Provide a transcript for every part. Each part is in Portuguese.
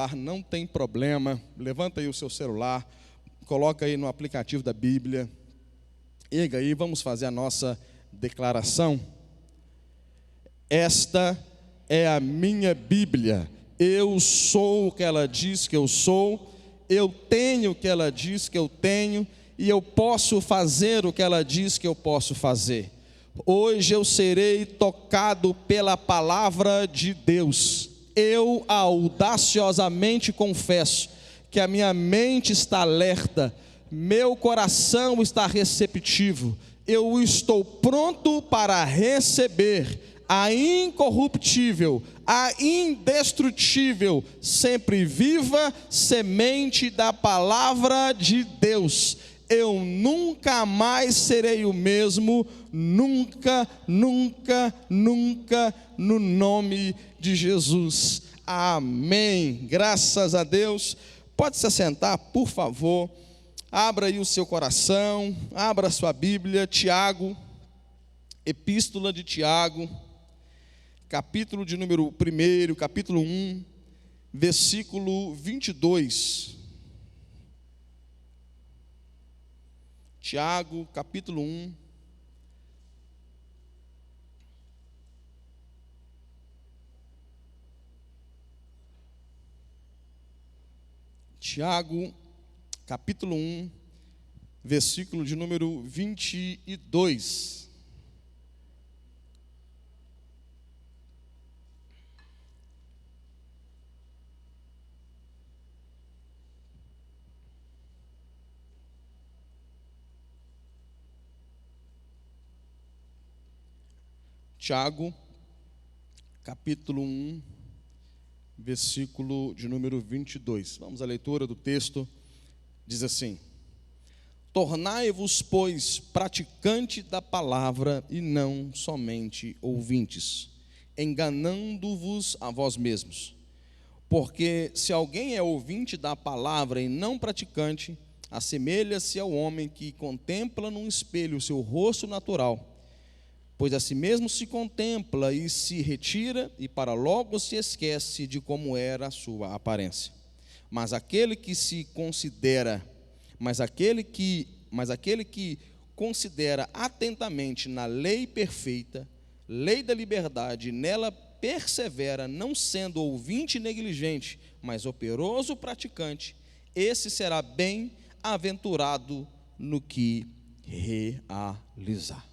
Não tem problema, levanta aí o seu celular, coloca aí no aplicativo da Bíblia, erga aí, vamos fazer a nossa declaração. Esta é a minha Bíblia, eu sou o que ela diz que eu sou, eu tenho o que ela diz que eu tenho, e eu posso fazer o que ela diz que eu posso fazer. Hoje eu serei tocado pela palavra de Deus. Eu audaciosamente confesso que a minha mente está alerta, meu coração está receptivo, eu estou pronto para receber a incorruptível, a indestrutível, sempre viva semente da palavra de Deus. Eu nunca mais serei o mesmo, nunca, nunca, nunca, no nome de Jesus. Amém. Graças a Deus. Pode se assentar, por favor. Abra aí o seu coração, abra a sua Bíblia, Tiago, Epístola de Tiago, capítulo de número 1, capítulo 1, versículo 22. Tiago, capítulo 1, Tiago, capítulo 1, versículo de número 22. Tiago, capítulo 1, versículo de número 22. Vamos à leitura do texto. Diz assim: tornai-vos, pois, praticante da palavra e não somente ouvintes, enganando-vos a vós mesmos. Porque se alguém é ouvinte da palavra e não praticante, assemelha-se ao homem que contempla num espelho o seu rosto natural, pois a si mesmo se contempla e se retira, e para logo se esquece de como era a sua aparência. Mas aquele que considera atentamente na lei perfeita, lei da liberdade, nela persevera, não sendo ouvinte negligente, mas operoso praticante, esse será bem-aventurado no que realizar.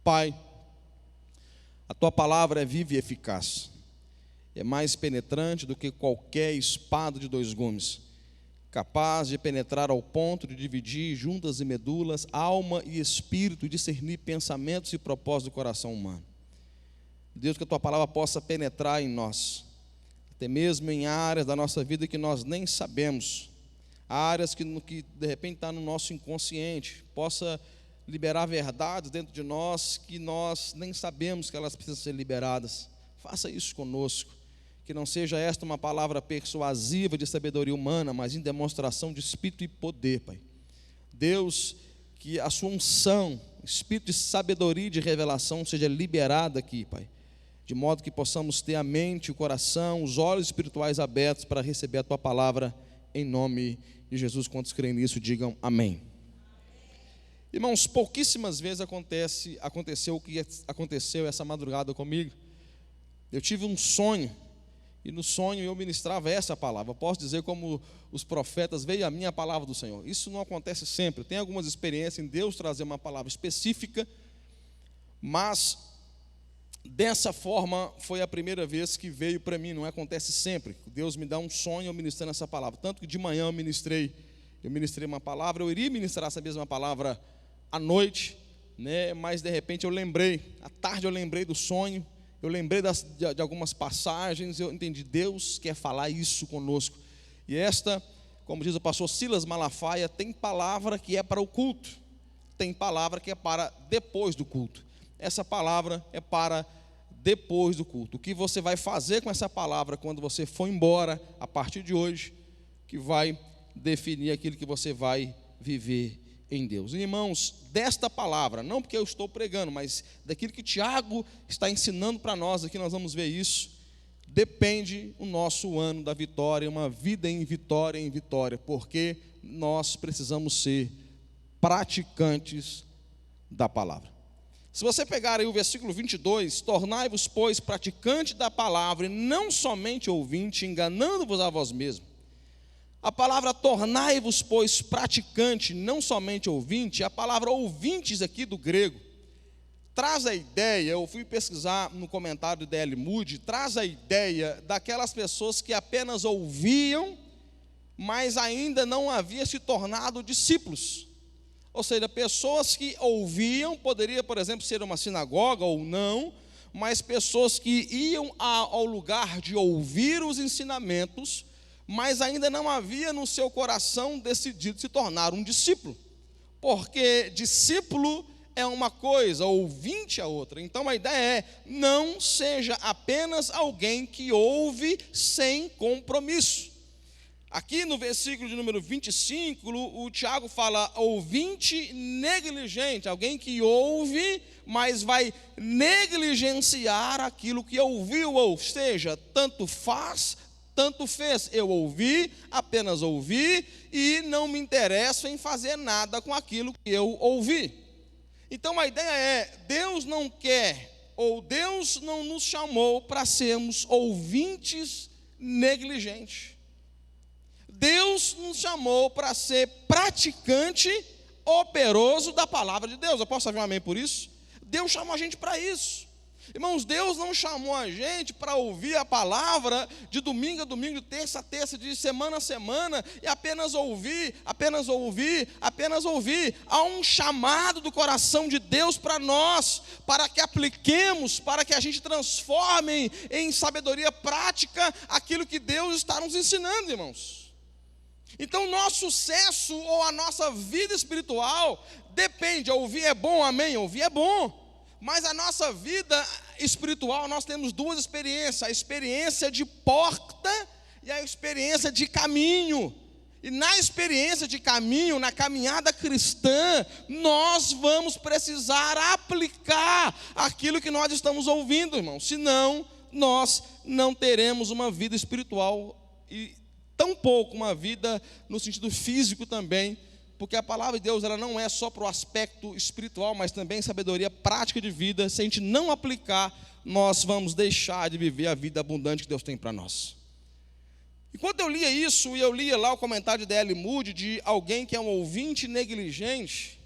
Pai, a tua palavra é viva e eficaz, é mais penetrante do que qualquer espada de dois gumes, capaz de penetrar ao ponto de dividir juntas e medulas, alma e espírito, e discernir pensamentos e propósitos do coração humano. Deus, que a tua palavra possa penetrar em nós, até mesmo em áreas da nossa vida que nós nem sabemos, áreas que de repente está no nosso inconsciente, possa liberar verdades dentro de nós que nós nem sabemos que elas precisam ser liberadas. Faça isso conosco, que não seja esta uma palavra persuasiva de sabedoria humana, mas em demonstração de espírito e poder, Pai. Deus, que a sua unção, espírito de sabedoria e de revelação seja liberada aqui, Pai, de modo que possamos ter a mente, o coração, os olhos espirituais abertos para receber a tua palavra, em nome de Jesus. Quantos creem nisso, digam amém. Irmãos, pouquíssimas vezes aconteceu o que aconteceu essa madrugada comigo. Eu tive um sonho, e no sonho eu ministrava essa palavra. Eu posso dizer como os profetas, veio a minha palavra do Senhor. Isso não acontece sempre, tem algumas experiências em Deus trazer uma palavra específica, mas dessa forma foi a primeira vez que veio para mim. Não acontece sempre, Deus me dá um sonho eu ministrando essa palavra. Tanto que de manhã eu ministrei uma palavra, eu iria ministrar essa mesma palavra à noite, né? Mas de repente eu lembrei, à tarde eu lembrei do sonho, eu lembrei de algumas passagens, eu entendi, Deus quer falar isso conosco. E esta, como diz o pastor Silas Malafaia, tem palavra que é para o culto, tem palavra que é para depois do culto. Essa palavra é para depois do culto. O que você vai fazer com essa palavra quando você for embora, a partir de hoje, que vai definir aquilo que você vai viver em Deus. Irmãos, desta palavra, não porque eu estou pregando, mas daquilo que Tiago está ensinando para nós aqui, nós vamos ver isso. depende o nosso ano da vitória, uma vida em vitória, porque nós precisamos ser praticantes da palavra. Se você pegar aí o versículo 22, tornai-vos, pois, praticante da palavra, e não somente ouvinte, enganando-vos a vós mesmos. A palavra tornai-vos, pois, praticante, não somente ouvinte, a palavra ouvintes aqui do grego, traz a ideia, eu fui pesquisar no comentário do D.L. Moody, traz a ideia daquelas pessoas que apenas ouviam, mas ainda não haviam se tornado discípulos. Ou seja, pessoas que ouviam, poderia, por exemplo, ser uma sinagoga ou não, mas pessoas que iam ao lugar de ouvir os ensinamentos, mas ainda não havia no seu coração decidido se tornar um discípulo. Porque discípulo é uma coisa, ouvinte é outra. Então a ideia é, não seja apenas alguém que ouve sem compromisso. Aqui no versículo de número 25, o Tiago fala ouvinte negligente, alguém que ouve, mas vai negligenciar aquilo que ouviu, ou seja, tanto faz, tanto fez. Eu ouvi, apenas ouvi, e não me interesso em fazer nada com aquilo que eu ouvi. Então a ideia é, Deus não quer, ou Deus não nos chamou para sermos ouvintes negligentes. Deus nos chamou para ser praticante operoso da palavra de Deus. Eu posso ouvir um amém por isso? Deus chamou a gente para isso. Irmãos, Deus não chamou a gente para ouvir a palavra de domingo a domingo, de terça a terça, de semana a semana, e apenas ouvir. Há um chamado do coração de Deus para nós, para que apliquemos, para que a gente transforme em sabedoria prática aquilo que Deus está nos ensinando, irmãos. Então, nosso sucesso ou a nossa vida espiritual depende. Ouvir é bom, amém? Ouvir é bom. Mas a nossa vida espiritual, nós temos duas experiências: a experiência de porta e a experiência de caminho. E na experiência de caminho, na caminhada cristã, nós vamos precisar aplicar aquilo que nós estamos ouvindo, irmão. Senão, nós não teremos uma vida espiritual e tampouco uma vida no sentido físico também, porque a palavra de Deus ela não é só para o aspecto espiritual, mas também sabedoria prática de vida. Se a gente não aplicar, nós vamos deixar de viver a vida abundante que Deus tem para nós. Enquanto eu lia isso, e eu lia lá o comentário de D.L. Moody, de alguém que é um ouvinte negligente,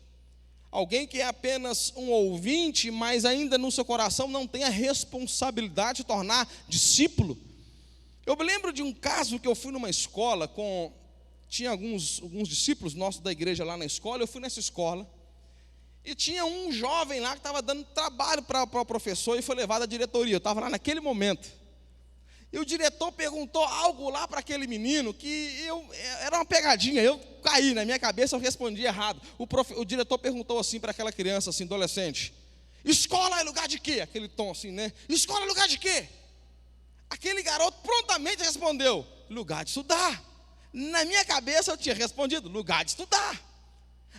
alguém que é apenas um ouvinte, mas ainda no seu coração não tem a responsabilidade de se tornar discípulo. Eu me lembro de um caso que eu fui numa escola, tinha alguns discípulos nossos da igreja lá na escola. Eu fui nessa escola, e tinha um jovem lá que estava dando trabalho para o professor, e foi levado à diretoria. Eu estava lá naquele momento, e o diretor perguntou algo lá para aquele menino, que era uma pegadinha, eu caí, na minha cabeça eu respondi errado. O diretor perguntou assim para aquela criança, assim, adolescente: escola é lugar de quê? Aquele tom assim, né? Escola é lugar de quê? Aquele garoto prontamente respondeu: lugar de estudar. Na minha cabeça eu tinha respondido: lugar de estudar.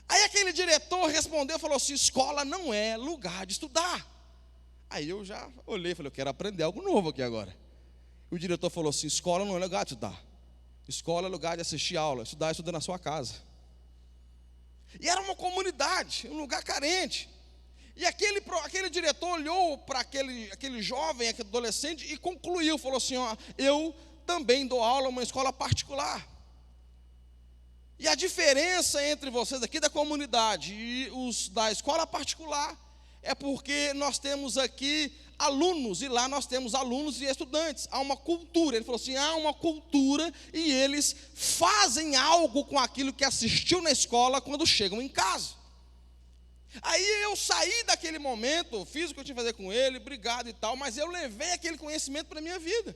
Aí aquele diretor respondeu, falou assim: escola não é lugar de estudar. Aí eu já olhei e falei: eu quero aprender algo novo aqui agora. O diretor falou assim: escola não é lugar de estudar. Escola é lugar de assistir aula. Estudar, estuda na sua casa. E era uma comunidade, um lugar carente. E aquele diretor olhou para aquele jovem, aquele adolescente, e concluiu, falou assim: ó, eu também dou aula em uma escola particular. E a diferença entre vocês aqui da comunidade e os da escola particular é porque nós temos aqui alunos, e lá nós temos alunos e estudantes. Há uma cultura. Ele falou assim: há uma cultura, e eles fazem algo com aquilo que assistiu na escola quando chegam em casa. Aí eu saí daquele momento, fiz o que eu tinha que fazer com ele, obrigado e tal, mas eu levei aquele conhecimento para a minha vida.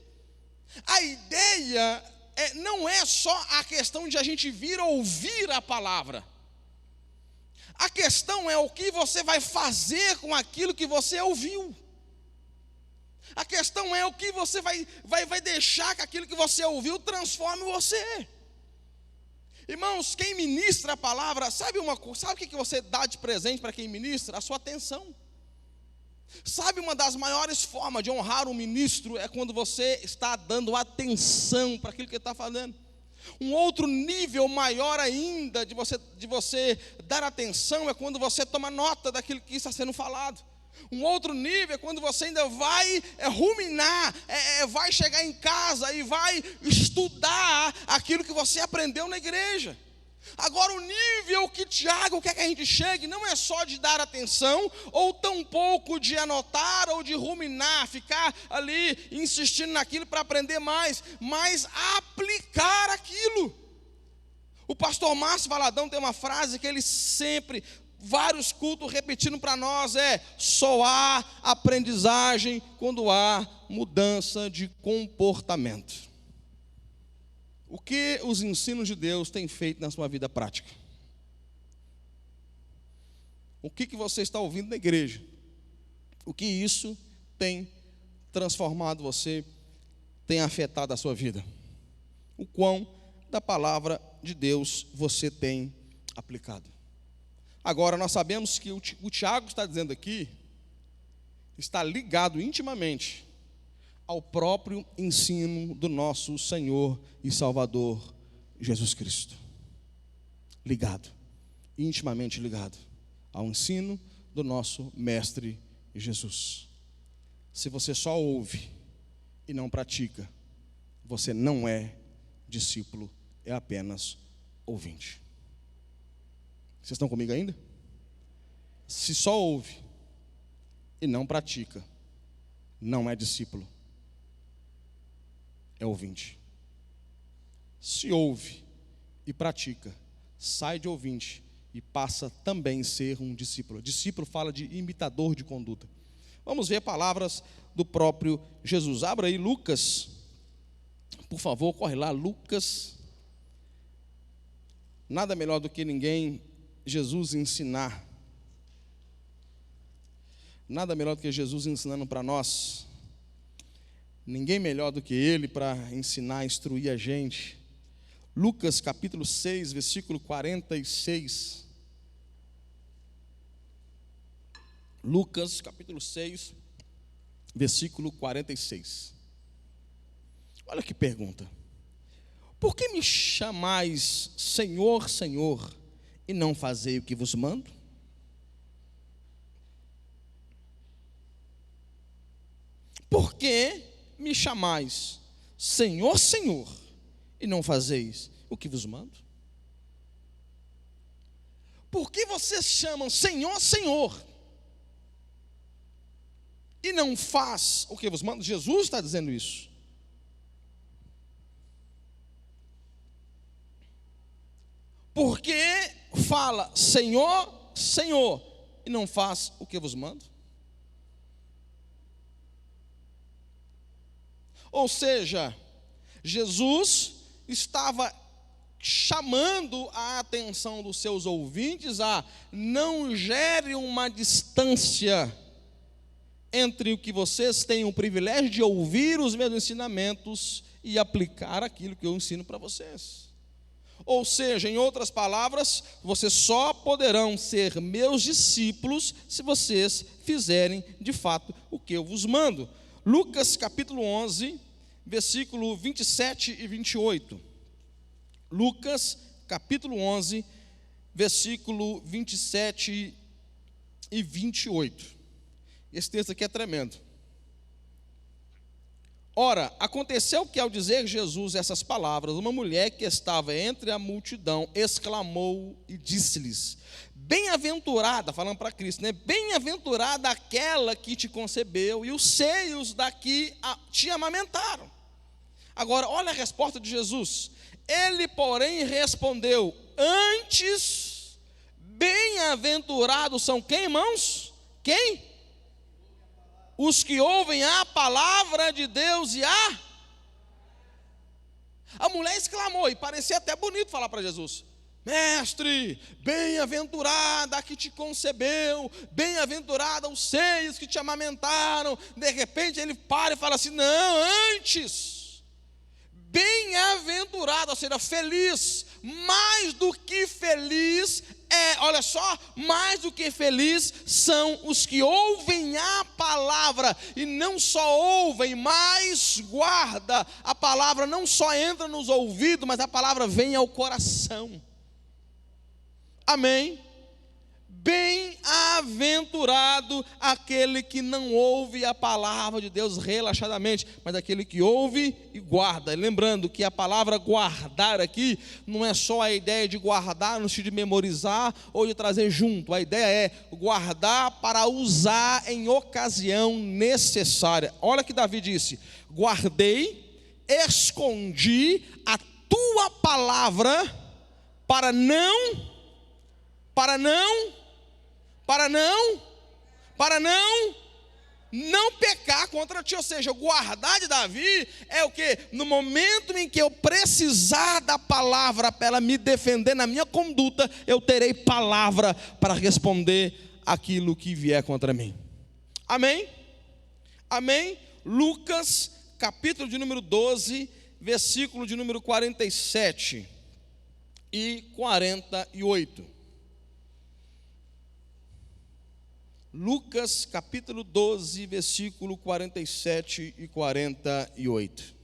A ideia não é só a questão de a gente vir ouvir a palavra. A questão é o que você vai fazer com aquilo que você ouviu. A questão é o que você vai deixar que aquilo que você ouviu transforme você. Irmãos, quem ministra a palavra, sabe o que você dá de presente para quem ministra? A sua atenção. Sabe, uma das maiores formas de honrar um ministro é quando você está dando atenção para aquilo que ele está falando. Um outro nível maior ainda de você dar atenção é quando você toma nota daquilo que está sendo falado. Um outro nível é quando você ainda vai ruminar, vai chegar em casa e vai estudar aquilo que você aprendeu na igreja. Agora, o nível que Tiago quer que a gente chegue não é só de dar atenção, ou tampouco de anotar ou de ruminar, ficar ali insistindo naquilo para aprender mais, mas aplicar aquilo. O pastor Márcio Valadão tem uma frase que ele sempre, vários cultos repetindo para nós, só há aprendizagem quando há mudança de comportamento. O que os ensinos de Deus têm feito na sua vida prática? O que você está ouvindo na igreja? O que isso tem transformado você, tem afetado a sua vida? O quão da palavra de Deus você tem aplicado? Agora, nós sabemos que o Tiago está dizendo aqui, está ligado intimamente ao próprio ensino do nosso Senhor e Salvador Jesus Cristo. Ligado, intimamente ligado ao ensino do nosso Mestre Jesus. Se você só ouve e não pratica, você não é discípulo, é apenas ouvinte. Vocês estão comigo ainda? Se só ouve e não pratica, não é discípulo, é ouvinte. Se ouve e pratica, sai de ouvinte e passa também a ser um discípulo. Discípulo fala de imitador de conduta. Vamos ver palavras do próprio Jesus. Abra aí Lucas, por favor, corre lá, Lucas. Nada melhor do que Jesus ensinar. Nada melhor do que Jesus ensinando para nós. Ninguém melhor do que ele para ensinar, instruir a gente. Lucas capítulo 6, versículo 46. Lucas capítulo 6, versículo 46. Olha que pergunta. Por que me chamais Senhor, Senhor, e não fazei o que vos mando? Por que me chamais Senhor, Senhor, e não fazeis o que vos mando? Por que vocês chamam Senhor, Senhor, e não faz o que vos mando? Jesus está dizendo isso. Porque fala Senhor, Senhor, e não faz o que vos mando? Ou seja, Jesus estava chamando a atenção dos seus ouvintes a não gere uma distância entre o que vocês têm o privilégio de ouvir os meus ensinamentos e aplicar aquilo que eu ensino para vocês. Ou seja, em outras palavras, vocês só poderão ser meus discípulos se vocês fizerem de fato o que eu vos mando. Lucas capítulo 11, versículo 27 e 28. Lucas capítulo 11, versículo 27 e 28. Esse texto aqui é tremendo. Ora, aconteceu que ao dizer Jesus essas palavras, uma mulher que estava entre a multidão exclamou e disse-lhes: bem-aventurada, falando para Cristo, né? Bem-aventurada aquela que te concebeu e os seios daqui te amamentaram. Agora, olha a resposta de Jesus. Ele, porém, respondeu: antes, bem-aventurados são quem, irmãos? Quem? Os que ouvem a palavra de Deus e a mulher exclamou, e parecia até bonito falar para Jesus: mestre, bem-aventurada a que te concebeu, bem-aventurada os seios que te amamentaram. De repente ele para e fala assim: não, antes, bem-aventurada, ou seja, feliz, mais do que feliz olha só, mais do que feliz são os que ouvem a palavra, e não só ouvem, mas guarda. A palavra não só entra nos ouvidos, mas a palavra vem ao coração. Amém? Bem-aventurado aquele que não ouve a palavra de Deus relaxadamente, mas aquele que ouve e guarda. Lembrando que a palavra guardar aqui não é só a ideia de guardar no sentido de memorizar ou de trazer junto. A ideia é guardar para usar em ocasião necessária. Olha que Davi disse: guardei, escondi a tua palavra para não pecar contra ti. Ou seja, guardar de Davi é o que? No momento em que eu precisar da palavra para ela me defender na minha conduta, eu terei palavra para responder aquilo que vier contra mim. Amém? Amém? Lucas, capítulo de número 12, versículo de número 47 e 48. Lucas capítulo 12, versículo 47 e 48.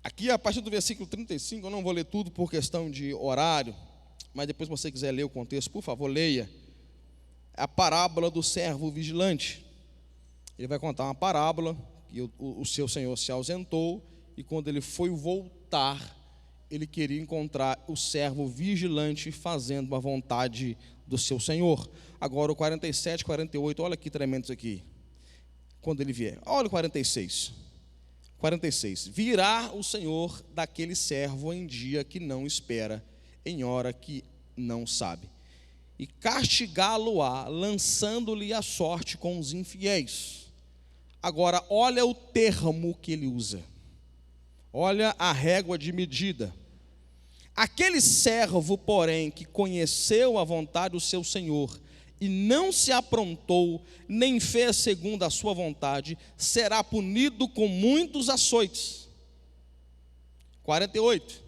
Aqui a partir do versículo 35, eu não vou ler tudo por questão de horário, mas depois se você quiser ler o contexto, por favor, leia. É a parábola do servo vigilante. Ele vai contar uma parábola, que o seu senhor se ausentou, e quando ele foi voltar, ele queria encontrar o servo vigilante fazendo a vontade do seu senhor. Agora o 47, 48, olha que tremendo isso aqui. Quando ele vier, olha o 46. Virá o senhor daquele servo em dia que não espera, em hora que não sabe, e castigá-lo-á, lançando-lhe a sorte com os infiéis. Agora olha o termo que ele usa. Olha a régua de medida. Aquele servo, porém, que conheceu a vontade do seu senhor e não se aprontou, nem fez segundo a sua vontade, será punido com muitos açoites. 48.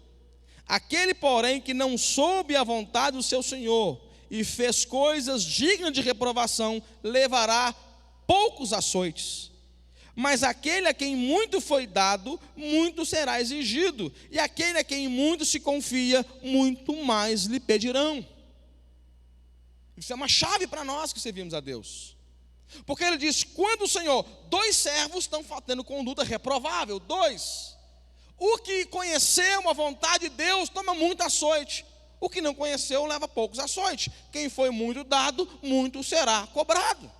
Aquele, porém, que não soube a vontade do seu senhor e fez coisas dignas de reprovação, levará poucos açoites. Mas aquele a quem muito foi dado, muito será exigido. E aquele a quem muito se confia, muito mais lhe pedirão. Isso é uma chave para nós que servimos a Deus. Porque ele diz, quando o Senhor, 2 servos estão tendo conduta reprovável, 2. O que conheceu a vontade de Deus, toma muito açoite. O que não conheceu, leva poucos açoites. Quem foi muito dado, muito será cobrado.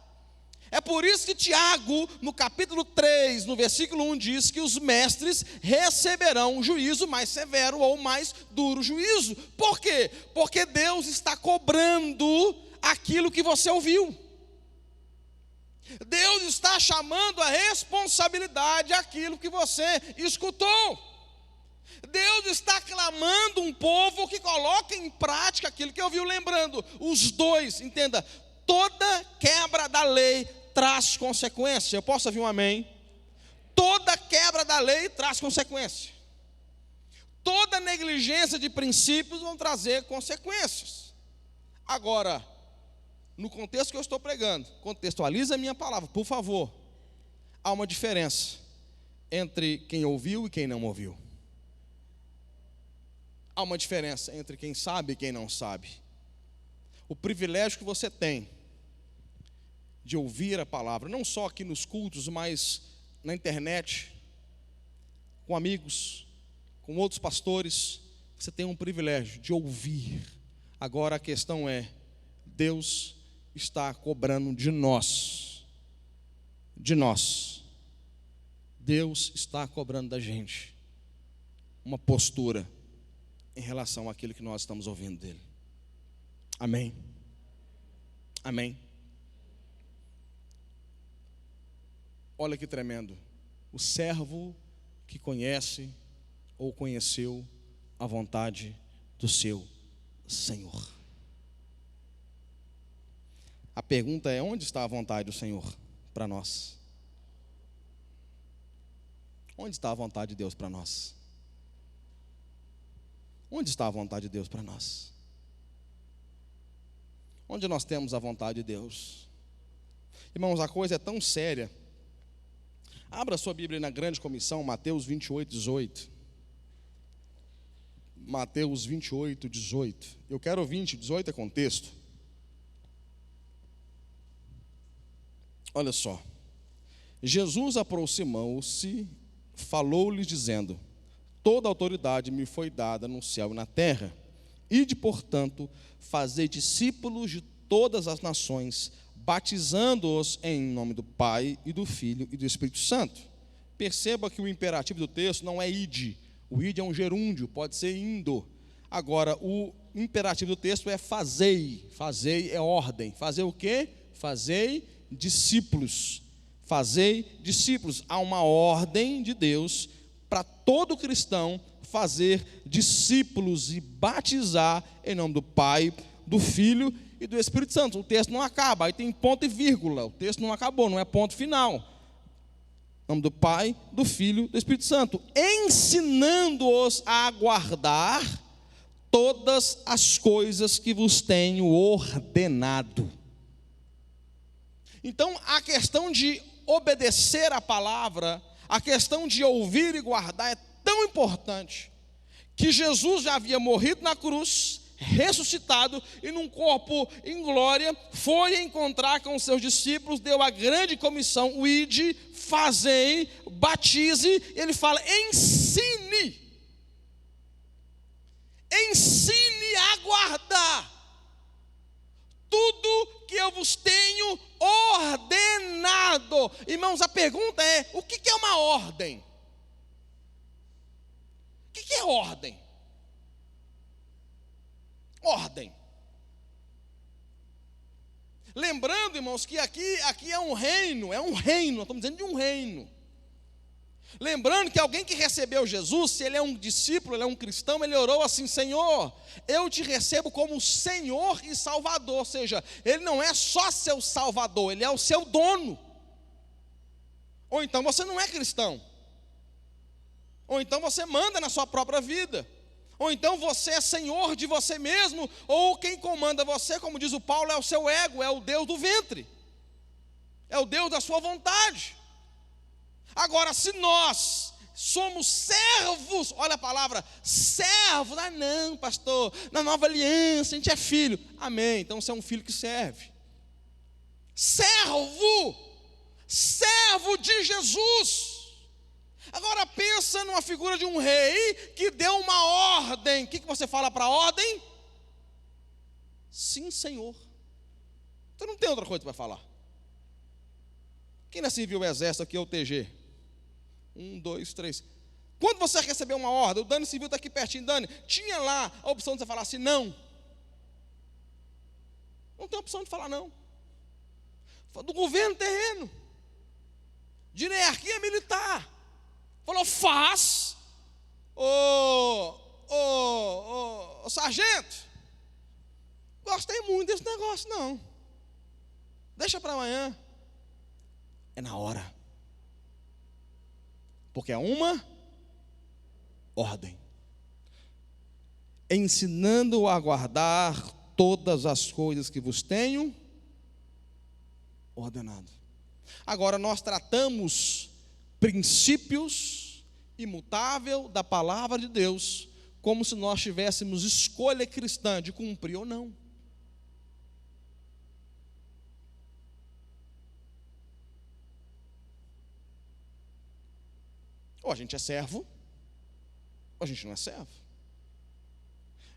É por isso que Tiago, no capítulo 3, no versículo 1, diz que os mestres receberão um juízo mais severo ou mais duro juízo. Por quê? Porque Deus está cobrando aquilo que você ouviu. Deus está chamando a responsabilidade aquilo que você escutou. Deus está clamando um povo que coloque em prática aquilo que ouviu. Lembrando, os 2, entenda, toda quebra da lei traz consequência. Eu posso ouvir um amém? Toda quebra da lei traz consequência. Toda negligência de princípios vão trazer consequências. Agora, no contexto que eu estou pregando, contextualize a minha palavra, por favor. Há uma diferença entre quem ouviu e quem não ouviu. Há uma diferença entre quem sabe e quem não sabe. O privilégio que você tem de ouvir a palavra, não só aqui nos cultos, mas na internet, com amigos, com outros pastores, você tem um privilégio de ouvir. Agora a questão é, Deus está cobrando de nós. Deus está cobrando da gente uma postura em relação àquilo que nós estamos ouvindo dele. Amém? Amém? Olha que tremendo. O servo que conhece ou conheceu a vontade do seu Senhor. A pergunta é, onde está a vontade do Senhor para nós? Onde está a vontade de Deus para nós? Onde está a vontade de Deus para nós? Onde nós temos a vontade de Deus? Irmãos, a coisa é tão séria. Abra sua Bíblia na grande comissão, Mateus 28, 18. Mateus 28, 18. Eu quero 20, 18 é contexto. Olha só. Jesus aproximou-se, falou-lhes dizendo: toda autoridade me foi dada no céu e na terra. Ide, portanto, fazei discípulos de todas as nações, batizando-os em nome do Pai e do Filho e do Espírito Santo. Perceba que o imperativo do texto não é ide. O ide é um gerúndio, pode ser indo. Agora, o imperativo do texto é fazei. Fazei é ordem. Fazer o quê? Fazei discípulos. Fazei discípulos. Há uma ordem de Deus para todo cristão fazer discípulos e batizar em nome do Pai, do Filho e do Espírito Santo. O texto não acaba, aí tem ponto e vírgula. O texto não acabou, não é ponto final. Em nome do Pai, do Filho e do Espírito Santo, ensinando-os a guardar todas as coisas que vos tenho ordenado. Então, a questão de obedecer a palavra, a questão de ouvir e guardar é tão importante, que Jesus já havia morrido na cruz, ressuscitado e num corpo em glória, foi encontrar com os seus discípulos, deu a grande comissão, o ide, fazei, batize, ele fala, ensine a guardar tudo que eu vos tenho ordenado. Irmãos, a pergunta é, o que é uma ordem? O que é ordem? Ordem. Lembrando, irmãos, que aqui é um reino, nós estamos dizendo de um reino. Lembrando que alguém que recebeu Jesus, se ele é um discípulo, ele é um cristão, ele orou assim: Senhor, eu te recebo como Senhor e Salvador. Ou seja, ele não é só seu Salvador, ele é o seu dono. Ou então você não é cristão. Ou então você manda na sua própria vida. Ou então você é senhor de você mesmo, ou quem comanda você, como diz o Paulo, é o seu ego, é o Deus do ventre, é o Deus da sua vontade. Agora, se nós somos servos, olha a palavra, servos, não, pastor, na nova aliança a gente é filho, amém, então você é um filho que serve. Servo de Jesus. Agora pensa numa figura de um rei que deu uma ordem. O que você fala para a ordem? Sim, Senhor. Você não tem outra coisa para falar. Quem não serviu o exército aqui é o TG? 1, 2, 3. Quando você recebeu uma ordem, o Dani Civil está aqui pertinho, Dani, tinha lá a opção de você falar assim, não. Não tem opção de falar não. Do governo terreno, de hierarquia militar. Falou, faz. Ô sargento, gostei muito desse negócio, não. Deixa para amanhã. É na hora. Porque é uma ordem. Ensinando a guardar todas as coisas que vos tenho ordenado. Agora nós tratamos princípios imutáveis da palavra de Deus como se nós tivéssemos escolha cristã de cumprir ou não. Ou a gente é servo, ou a gente não é servo.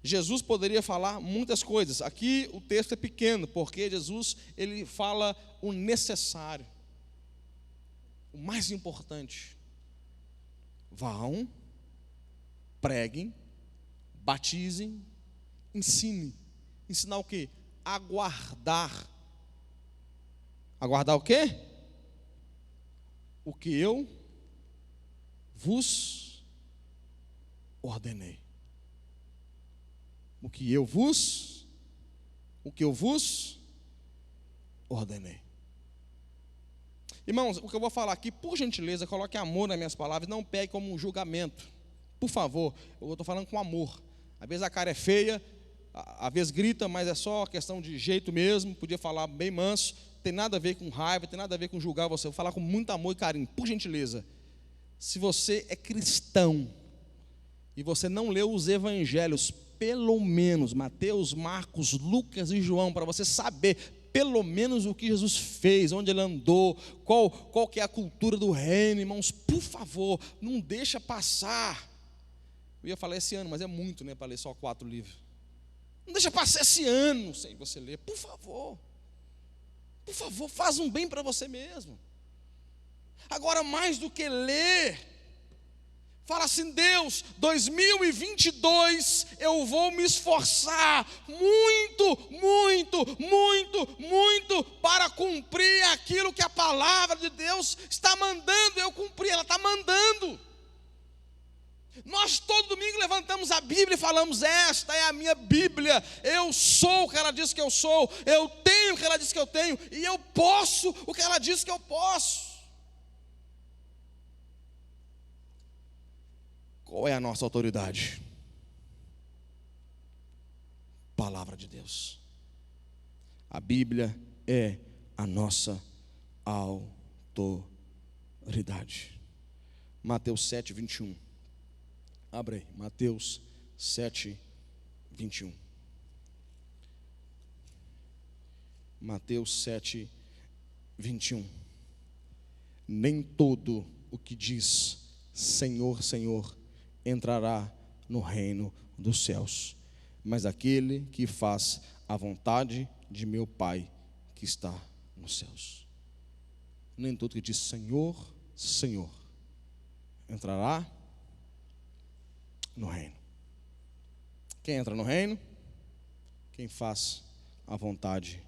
Jesus poderia falar muitas coisas. Aqui o texto é pequeno, porque Jesus, ele fala o necessário, o mais importante. Vão, preguem, batizem, ensinem. Ensinar o quê? Aguardar. Aguardar o quê? O que eu vos ordenei. O que eu vos ordenei. Irmãos, o que eu vou falar aqui, por gentileza, coloque amor nas minhas palavras, não pegue como um julgamento. Por favor, eu estou falando com amor. Às vezes a cara é feia, às vezes grita, mas é só questão de jeito mesmo, podia falar bem manso, tem nada a ver com raiva, tem nada a ver com julgar você, vou falar com muito amor e carinho, por gentileza. Se você é cristão e você não leu os evangelhos, pelo menos Mateus, Marcos, Lucas e João, para você saber pelo menos o que Jesus fez, onde ele andou, qual que é a cultura do reino, irmãos, por favor, não deixa passar. Eu ia falar esse ano, mas é muito, né, para ler só 4 livros. Não deixa passar esse ano sem você ler, por favor. Por favor, faz um bem para você mesmo. Agora, mais do que ler, fala assim: Deus, 2022 eu vou me esforçar muito, muito, muito, muito para cumprir aquilo que a palavra de Deus está mandando eu cumprir. Ela está mandando. Nós todo domingo levantamos a Bíblia e falamos: esta é a minha Bíblia, eu sou o que ela diz que eu sou, eu tenho o que ela diz que eu tenho, e eu posso o que ela diz que eu posso. Qual é a nossa autoridade? Palavra de Deus. A Bíblia é a nossa autoridade. Mateus 7, 21. Abre aí, Mateus 7, 21. Mateus 7, 21. Nem todo o que diz Senhor, Senhor, entrará no reino dos céus, mas aquele que faz a vontade de meu Pai que está nos céus. Nem todo que diz Senhor, Senhor, entrará no reino. Quem entra no reino? Quem faz a vontade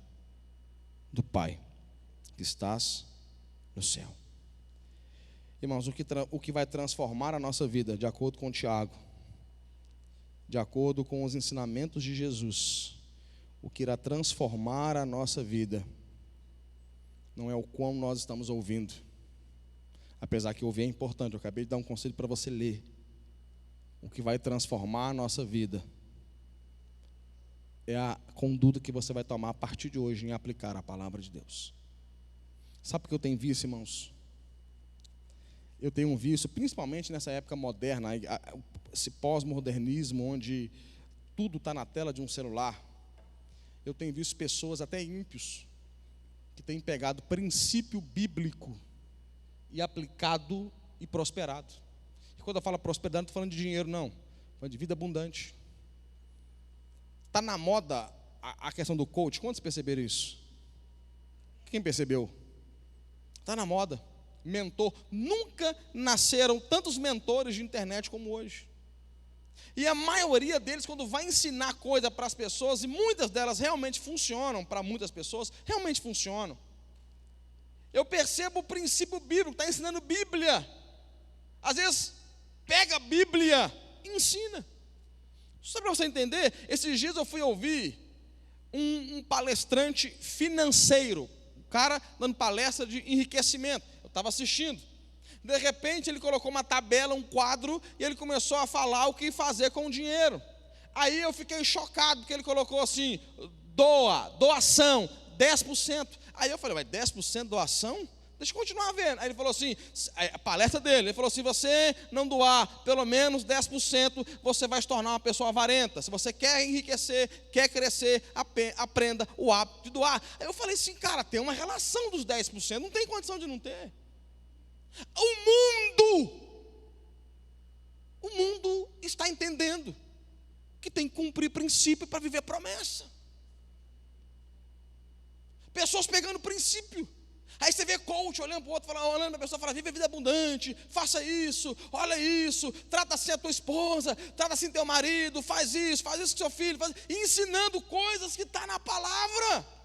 do Pai que estás no céu. Irmãos, o que vai transformar a nossa vida, de acordo com Tiago, de acordo com os ensinamentos de Jesus, o que irá transformar a nossa vida, não é o quão nós estamos ouvindo, apesar que ouvir é importante. Eu acabei de dar um conselho para você ler. O que vai transformar a nossa vida é a conduta que você vai tomar a partir de hoje em aplicar a palavra de Deus. Sabe o que eu tenho visto, irmãos? Eu tenho visto, principalmente nessa época moderna, esse pós-modernismo, onde tudo está na tela de um celular. Eu tenho visto pessoas, até ímpios, que têm pegado princípio bíblico e aplicado e prosperado. E quando eu falo prosperidade, não estou falando de dinheiro, não. Estou falando de vida abundante. Está na moda a questão do coach. Quantos perceberam isso? Quem percebeu? Está na moda. Mentor. Nunca nasceram tantos mentores de internet como hoje. E a maioria deles, quando vai ensinar coisa para as pessoas, e muitas delas realmente funcionam, para muitas pessoas, realmente funcionam. Eu percebo o princípio bíblico, está ensinando Bíblia. Às vezes, pega a Bíblia e ensina. Só para você entender, esses dias eu fui ouvir um palestrante financeiro, um cara dando palestra de enriquecimento. Eu estava assistindo. De repente ele colocou uma tabela, um quadro, e ele começou a falar o que fazer com o dinheiro. Aí eu fiquei chocado, porque ele colocou assim: doação, 10%. Aí eu falei: mas 10% doação? Deixa eu continuar vendo. Aí ele falou assim, a palestra dele, ele falou: se você não doar pelo menos 10%, você vai se tornar uma pessoa avarenta. Se você quer enriquecer, quer crescer, aprenda o hábito de doar. Aí eu falei assim: cara, tem uma relação dos 10%, não tem condição de não ter. O mundo está entendendo que tem que cumprir princípio para viver promessa. Pessoas pegando princípio. Aí você vê coach olhando para o outro, olhando para a pessoa, fala: vive a vida abundante, faça isso, olha isso, trata assim a tua esposa, trata assim teu marido, faz isso com seu filho, ensinando coisas que estão na palavra.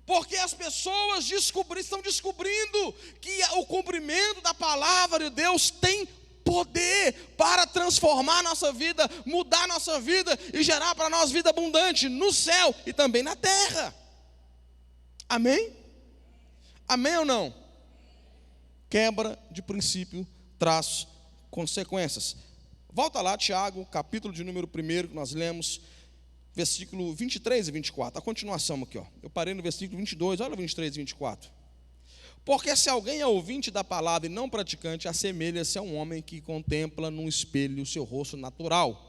Porque as pessoas estão descobrindo que o cumprimento da palavra de Deus tem poder para transformar a nossa vida, mudar a nossa vida e gerar para nós vida abundante no céu e também na terra. Amém? Amém ou não? Quebra de princípio traz consequências. Volta lá, Tiago, capítulo de número 1, que nós lemos, versículo 23 e 24. A continuação aqui, ó. Eu parei no versículo 22, olha o 23 e 24. Porque se alguém é ouvinte da palavra e não praticante, assemelha-se a um homem que contempla num espelho o seu rosto natural.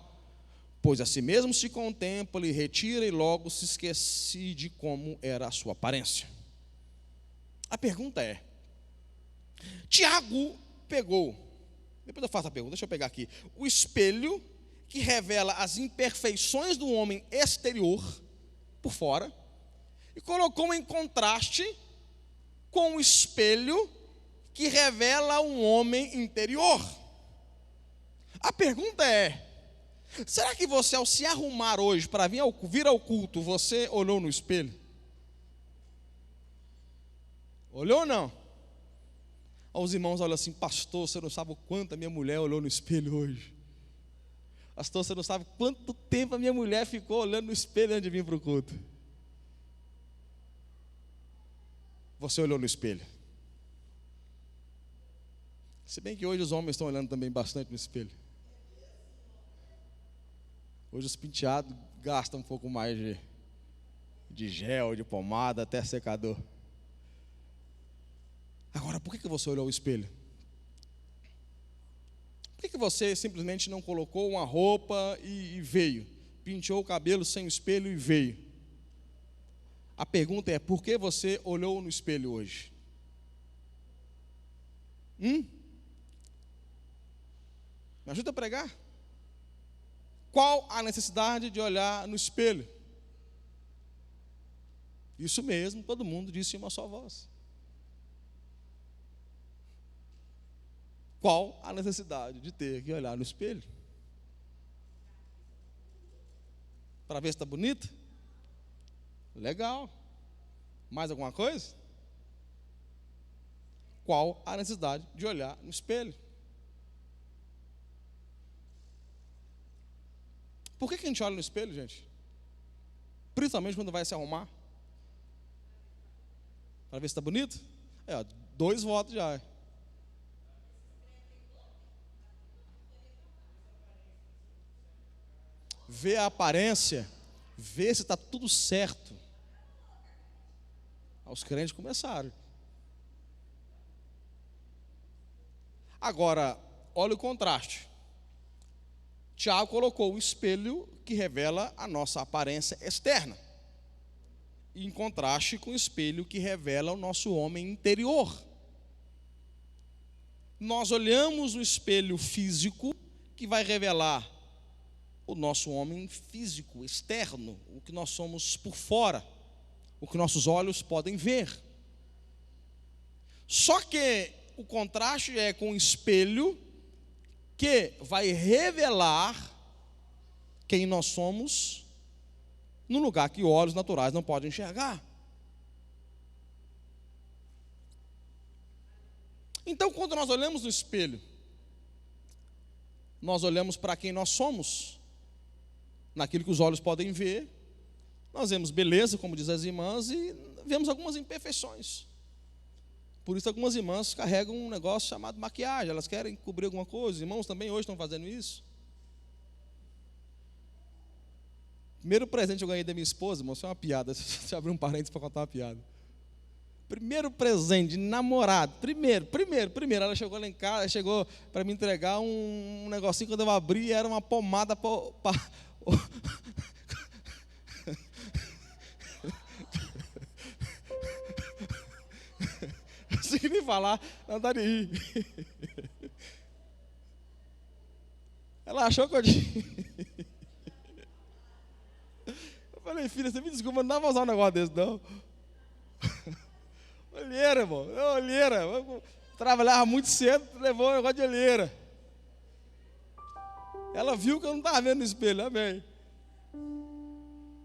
Pois a si mesmo se contempla e retira e logo se esquece de como era a sua aparência. A pergunta é, Tiago pegou, depois eu faço a pergunta, deixa eu pegar aqui, o espelho que revela as imperfeições do homem exterior, por fora, e colocou em contraste com o espelho que revela um homem interior. A pergunta é, será que você, ao se arrumar hoje para vir ao culto, você olhou no espelho? Olhou ou não? Os irmãos olham assim, pastor, você não sabe o quanto a minha mulher olhou no espelho hoje. Pastor, você não sabe quanto tempo a minha mulher ficou olhando no espelho antes de vir para o culto. Você olhou no espelho. Se bem que hoje os homens estão olhando também bastante no espelho. Hoje os penteados gastam um pouco mais de gel, de pomada, até secador. Agora, por que você olhou o espelho? Por que você simplesmente não colocou uma roupa e veio? Penteou o cabelo sem o espelho e veio? A pergunta é, por que você olhou no espelho hoje? Me ajuda a pregar? Qual a necessidade de olhar no espelho? Isso mesmo, todo mundo disse em uma só voz. Qual a necessidade de ter que olhar no espelho? Para ver se está bonito? Legal. Mais alguma coisa? Qual a necessidade de olhar no espelho? Por que a gente olha no espelho, gente? Principalmente quando vai se arrumar. Para ver se está bonito? 2 votos já. Ver a aparência, ver se está tudo certo. Os crentes começaram. Agora, olha o contraste. Tiago colocou o espelho que revela a nossa aparência externa, em contraste com o espelho que revela o nosso homem interior. Nós olhamos o espelho físico que vai revelar o nosso homem físico, externo, o que nós somos por fora, o que nossos olhos podem ver. Só que o contraste é com o espelho que vai revelar quem nós somos no lugar que olhos naturais não podem enxergar. Então, quando nós olhamos no espelho, nós olhamos para quem nós somos, naquilo que os olhos podem ver, nós vemos beleza, como diz as irmãs, e vemos algumas imperfeições. Por isso algumas irmãs carregam um negócio chamado maquiagem, elas querem cobrir alguma coisa. Os irmãos também hoje estão fazendo isso. Primeiro presente que eu ganhei da minha esposa, irmão, isso é uma piada, deixa eu abrir um parênteses para contar uma piada. Primeiro presente de namorado, primeiro, ela chegou lá em casa, chegou para me entregar um negocinho, quando eu abri, era uma pomada para não consegui nem falar, não dá de rir. Ela achou que eu falei, filha, você me desculpa, não dá para usar um negócio desse, não. Olheira, irmão, olheira. Trabalhava muito cedo, levou um negócio de olheira. Ela viu que eu não estava vendo no espelho, amém.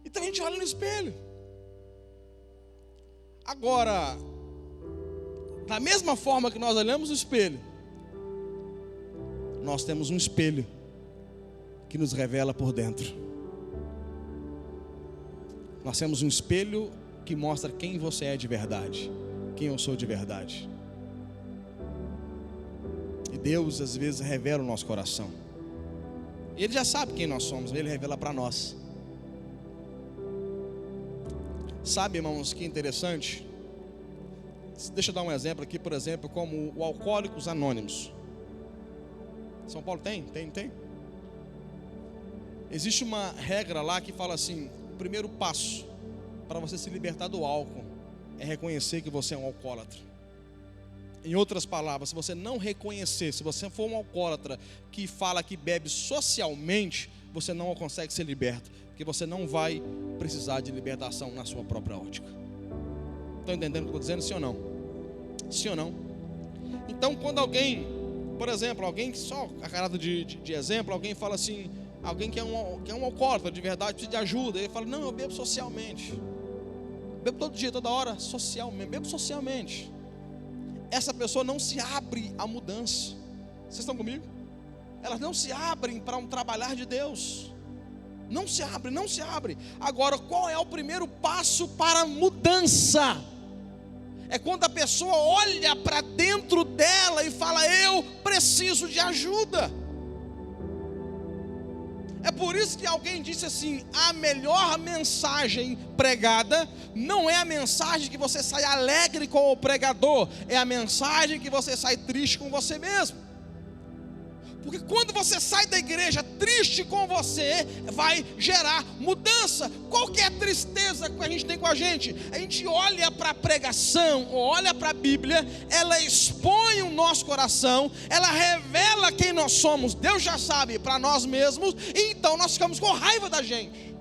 Então a gente olha no espelho. Agora, da mesma forma que nós olhamos no espelho, nós temos um espelho que nos revela por dentro. Nós temos um espelho que mostra quem você é de verdade, quem eu sou de verdade. E Deus às vezes revela o nosso coração. Ele já sabe quem nós somos, Ele revela para nós. Sabe, irmãos, que interessante? Deixa eu dar um exemplo aqui, por exemplo, como o Alcoólicos Anônimos. São Paulo tem? Existe uma regra lá que fala assim: o primeiro passo para você se libertar do álcool é reconhecer que você é um alcoólatra. Em outras palavras, se você não reconhecer, se você for um alcoólatra que fala que bebe socialmente, você não consegue ser liberto, porque você não vai precisar de libertação na sua própria ótica. Estão entendendo o que eu estou dizendo? Sim ou não? Sim ou não? Então, quando alguém, por exemplo, alguém que só a caráter de exemplo, alguém fala assim, alguém que é um alcoólatra de verdade, precisa de ajuda, ele fala: não, eu bebo socialmente, bebo todo dia, toda hora, socialmente, bebo socialmente. Essa pessoa não se abre à mudança. Vocês estão comigo? Elas não se abrem para um trabalhar de Deus. Não se abre. Agora, qual é o primeiro passo para a mudança? É quando a pessoa olha para dentro dela e fala: eu preciso de ajuda. É por isso que alguém disse assim: a melhor mensagem pregada não é a mensagem que você sai alegre com o pregador, é a mensagem que você sai triste com você mesmo. Porque quando você sai da igreja triste com você, vai gerar mudança. Qual que é a tristeza que a gente tem com a gente? A gente olha para a pregação, olha para a Bíblia, ela expõe o nosso coração, ela revela quem nós somos. Deus já sabe para nós mesmos, e então nós ficamos com raiva da gente.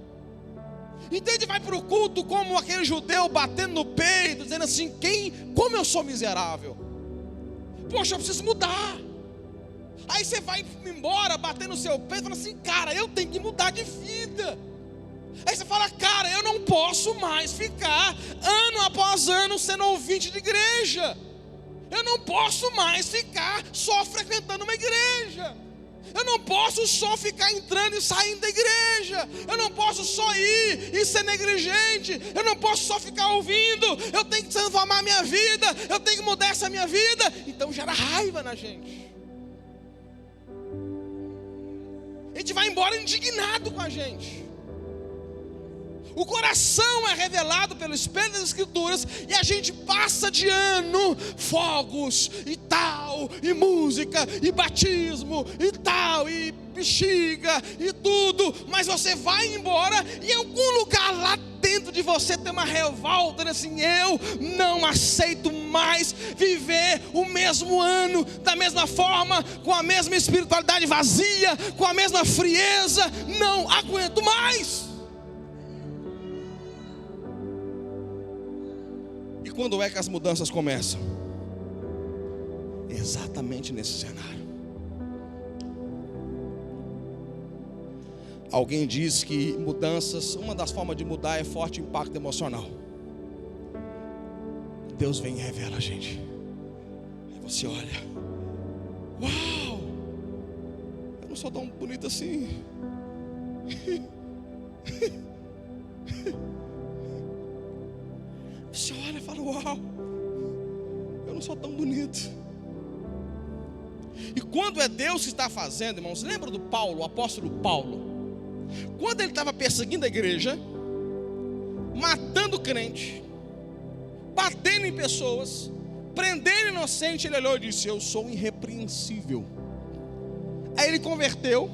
Então a gente vai para o culto como aquele judeu batendo no peito, dizendo assim: como eu sou miserável, poxa, eu preciso mudar. Aí você vai embora, batendo no seu peito, falando assim: cara, eu tenho que mudar de vida. Aí você fala: cara, eu não posso mais ficar ano após ano sendo ouvinte de igreja. Eu não posso mais ficar só frequentando uma igreja. Eu não posso só ficar entrando e saindo da igreja. Eu não posso só ir e ser negligente. Eu não posso só ficar ouvindo. Eu tenho que transformar a minha vida. Eu tenho que mudar essa minha vida. Então gera raiva na gente. A gente vai embora indignado com a gente. O coração é revelado pelo Espírito das Escrituras, e a gente passa de ano, fogos e tal, e música, e batismo, e tal, e bexiga, e tudo. Mas você vai embora, e em algum lugar lá dentro de você tem uma revolta, assim: eu não aceito mais viver o mesmo ano, da mesma forma, com a mesma espiritualidade vazia, com a mesma frieza. Não aguento mais. E quando é que as mudanças começam? Exatamente nesse cenário. Alguém diz que mudanças, uma das formas de mudar é forte impacto emocional. Deus vem e revela a gente. Aí você olha: uau, eu não sou tão bonito assim. Você olha e fala: uau, eu não sou tão bonito. E quando é Deus que está fazendo, irmãos, lembra do Paulo, o apóstolo Paulo? Quando ele estava perseguindo a igreja, matando crente, batendo em pessoas, prendendo inocente, ele olhou e disse: eu sou irrepreensível. Aí ele converteu,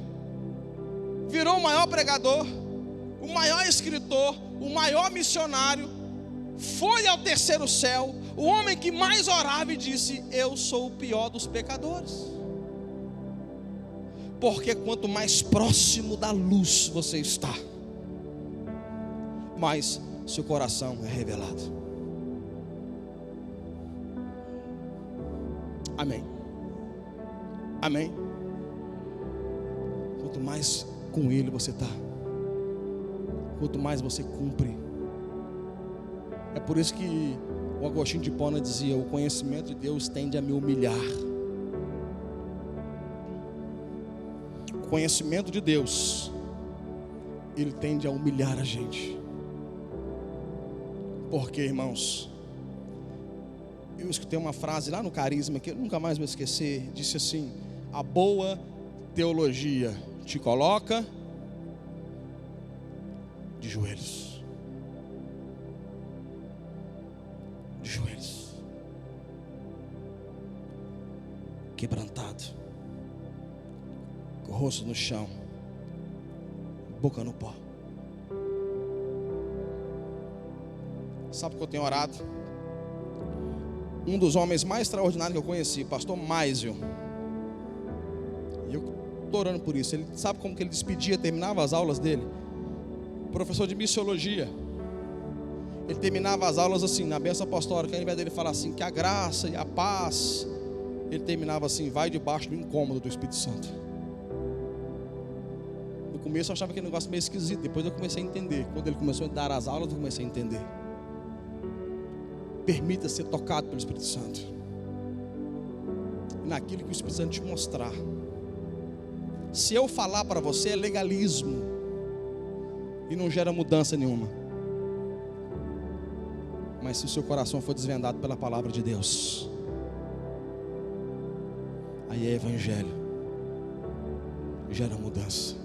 virou o maior pregador, o maior escritor, o maior missionário, foi ao terceiro céu, o homem que mais orava, e disse: eu sou o pior dos pecadores. Porque quanto mais próximo da luz você está, mais seu coração é revelado. Amém. Amém. Quanto mais com Ele você está, quanto mais você cumpre. É por isso que o Agostinho de Hipona dizia: o conhecimento de Deus tende a me humilhar. O conhecimento de Deus, ele tende a humilhar a gente. Porque, irmãos, eu escutei uma frase lá no Carisma que eu nunca mais vou esquecer. Disse assim: a boa teologia te coloca de joelhos. De joelhos. Quebrantado. Com o rosto no chão. Boca no pó. Sabe o que eu tenho orado? Um dos homens mais extraordinários que eu conheci, pastor Maisel. E eu estou orando por isso. Ele sabe como que ele despedia, terminava as aulas dele? Professor de missiologia. Ele terminava as aulas assim, na bênção apostólica, ao invés dele falar assim, que a graça e a paz, ele terminava assim, vai debaixo do incômodo do Espírito Santo. No começo eu achava aquele negócio meio esquisito, depois eu comecei a entender. Quando ele começou a dar as aulas, eu comecei a entender. Permita ser tocado pelo Espírito Santo. E naquilo que o Espírito Santo te mostrar. Se eu falar para você é legalismo e não gera mudança nenhuma. Mas se o seu coração for desvendado pela palavra de Deus, aí é evangelho, gera mudança.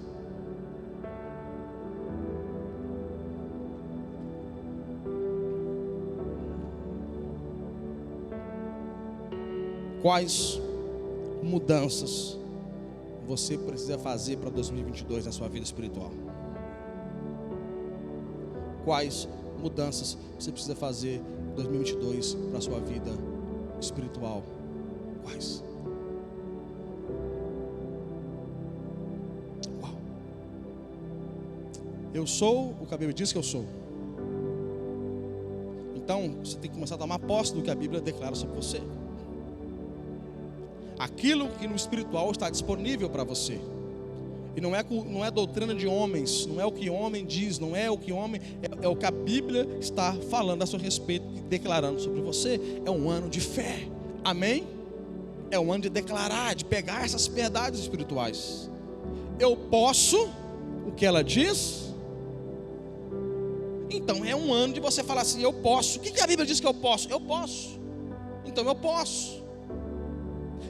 Quais mudanças você precisa fazer para 2022 na sua vida espiritual? Quais mudanças você precisa fazer em 2022 para a sua vida espiritual? Quais? Uau. Eu sou o que a Bíblia diz que eu sou. Então você tem que começar a tomar posse do que a Bíblia declara sobre você. Aquilo que no espiritual está disponível para você. E não é doutrina de homens, não é o que homem diz, não é o que homem, é o que a Bíblia está falando a seu respeito, declarando sobre você. É um ano de fé, amém? É um ano de declarar, de pegar essas verdades espirituais. Eu posso o que ela diz. Então é um ano de você falar assim, eu posso. O que a Bíblia diz que eu posso? Eu posso. Então eu posso.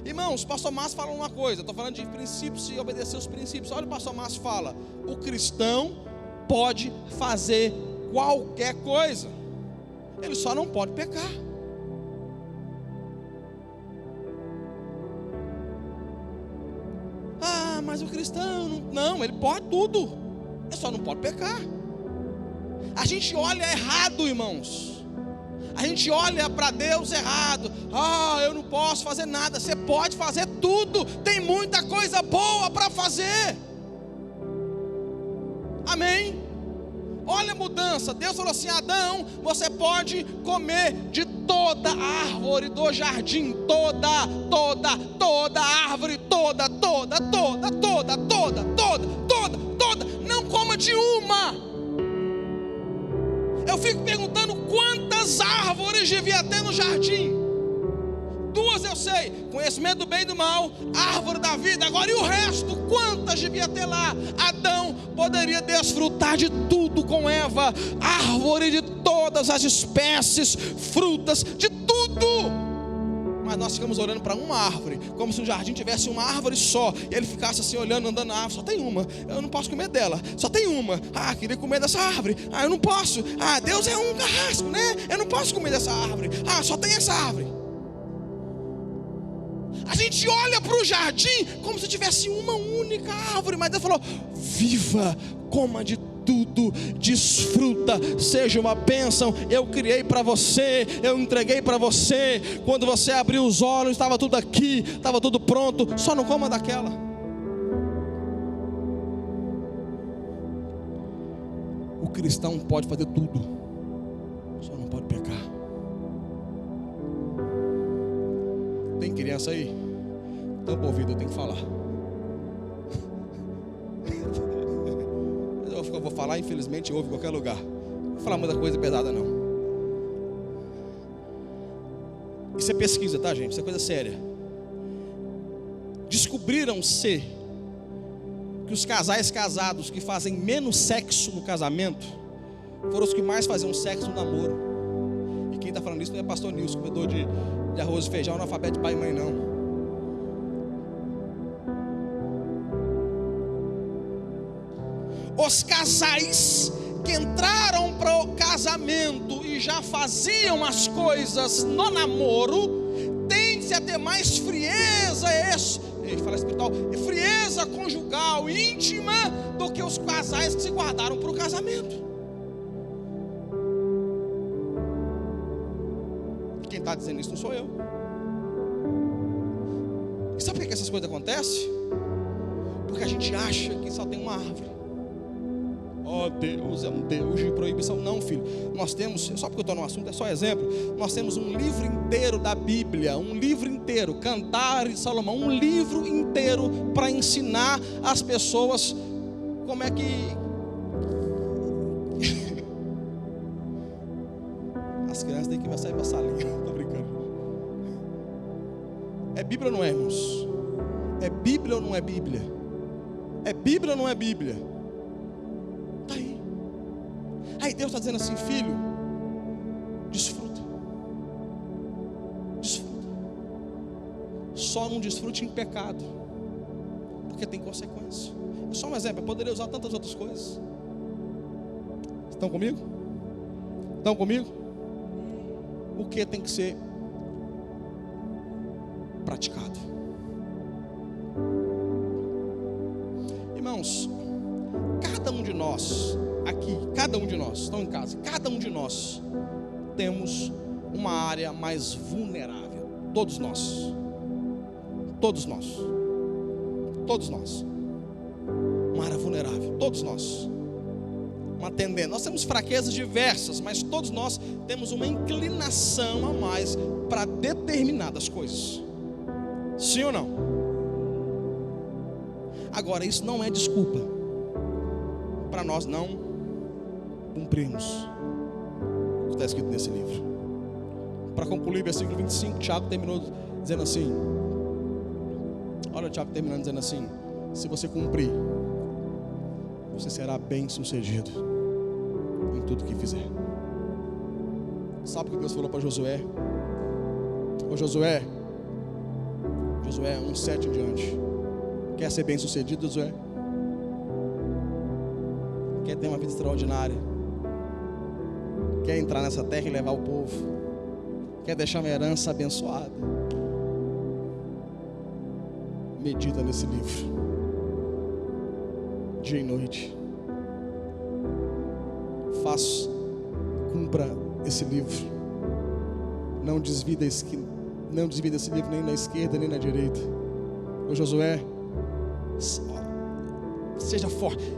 Irmãos, o pastor Márcio fala uma coisa. Estou falando de princípios e obedecer os princípios. Olha o pastor Márcio fala. O cristão pode fazer qualquer coisa. Ele só não pode pecar. Ah, mas o cristão não, ele pode tudo. Ele só não pode pecar. A gente olha errado, irmãos. A gente olha para Deus errado. Ah, eu não posso fazer nada. Você pode fazer tudo. Tem muita coisa boa para fazer. Amém? Olha a mudança. Deus falou assim: Adão, você pode comer de toda árvore do jardim. Toda árvore. Toda. Não coma de uma. Eu fico perguntando quantas árvores devia ter no jardim. 2 eu sei, conhecimento do bem e do mal, árvore da vida. Agora e o resto, quantas devia ter lá? Adão poderia desfrutar de tudo com Eva. Árvore de todas as espécies, frutas, de tudo. Mas nós ficamos olhando para uma árvore, como se no jardim tivesse uma árvore só. E ele ficasse assim olhando, andando na árvore. Só tem uma, eu não posso comer dela. Só tem uma, queria comer dessa árvore. Eu não posso. Deus é um carrasco, né? Eu não posso comer dessa árvore. Só tem essa árvore. A gente olha para o jardim como se tivesse uma única árvore. Mas Deus falou: viva, coma de tudo, desfruta, seja uma bênção. Eu criei para você, eu entreguei para você. Quando você abriu os olhos, estava tudo aqui, estava tudo pronto. Só não coma daquela. O cristão pode fazer tudo, só não pode pecar. Tem criança aí? Tampa o ouvido, eu tenho que falar. Eu vou falar, infelizmente ouve em qualquer lugar. Não vou falar muita coisa pesada não. Isso é pesquisa, tá, gente? Isso é coisa séria. Descobriram-se que os casais casados que fazem menos sexo no casamento foram os que mais faziam sexo no namoro. E quem está falando isso não é pastor Nilson, comedor de arroz e feijão, analfabeto de pai e mãe não. Os casais que entraram para o casamento e já faziam as coisas no namoro, tende a ter mais frieza espiritual, frieza conjugal, íntima, do que os casais que se guardaram para o casamento. Quem está dizendo isso não sou eu. E sabe por que essas coisas acontecem? Porque a gente acha que só tem uma árvore. Oh, Deus é um Deus de proibição. Não, filho, nós temos, só porque eu estou no assunto, é só exemplo, nós temos um livro inteiro da Bíblia, um livro inteiro, Cantares de Salomão, um livro inteiro para ensinar as pessoas como é que as crianças têm que sair para a salinha. Estou brincando. É Bíblia ou não é, irmãos? É Bíblia ou não é Bíblia? É Bíblia ou não é Bíblia? Está aí. Aí Deus está dizendo assim: filho, desfruta. Desfruta. Só não desfrute em pecado, porque tem consequência. Só um exemplo, eu poderia usar tantas outras coisas. Estão comigo? Estão comigo? O que tem que ser praticado? Irmãos, cada um de nós aqui, cada um de nós, estão em casa, cada um de nós temos uma área mais vulnerável. Todos nós. Todos nós. Todos nós. Uma área vulnerável. Todos nós. Uma tendência. Nós temos fraquezas diversas, mas todos nós temos uma inclinação a mais para determinadas coisas. Sim ou não? Agora, isso não é desculpa para nós não cumprirmos o que está escrito nesse livro. Para concluir, versículo 25, Tiago terminou dizendo assim: olha o Tiago terminando dizendo assim: se você cumprir, você será bem sucedido em tudo que fizer. Sabe o que Deus falou para Josué? Ô Josué, 1:7 em diante. Quer ser bem sucedido, Josué? Quer ter uma vida extraordinária? Quer entrar nessa terra e levar o povo? Quer deixar uma herança abençoada? Medita nesse livro, dia e noite. Cumpra esse livro. Não desvida esse livro nem na esquerda nem na direita. Ô Josué, seja forte.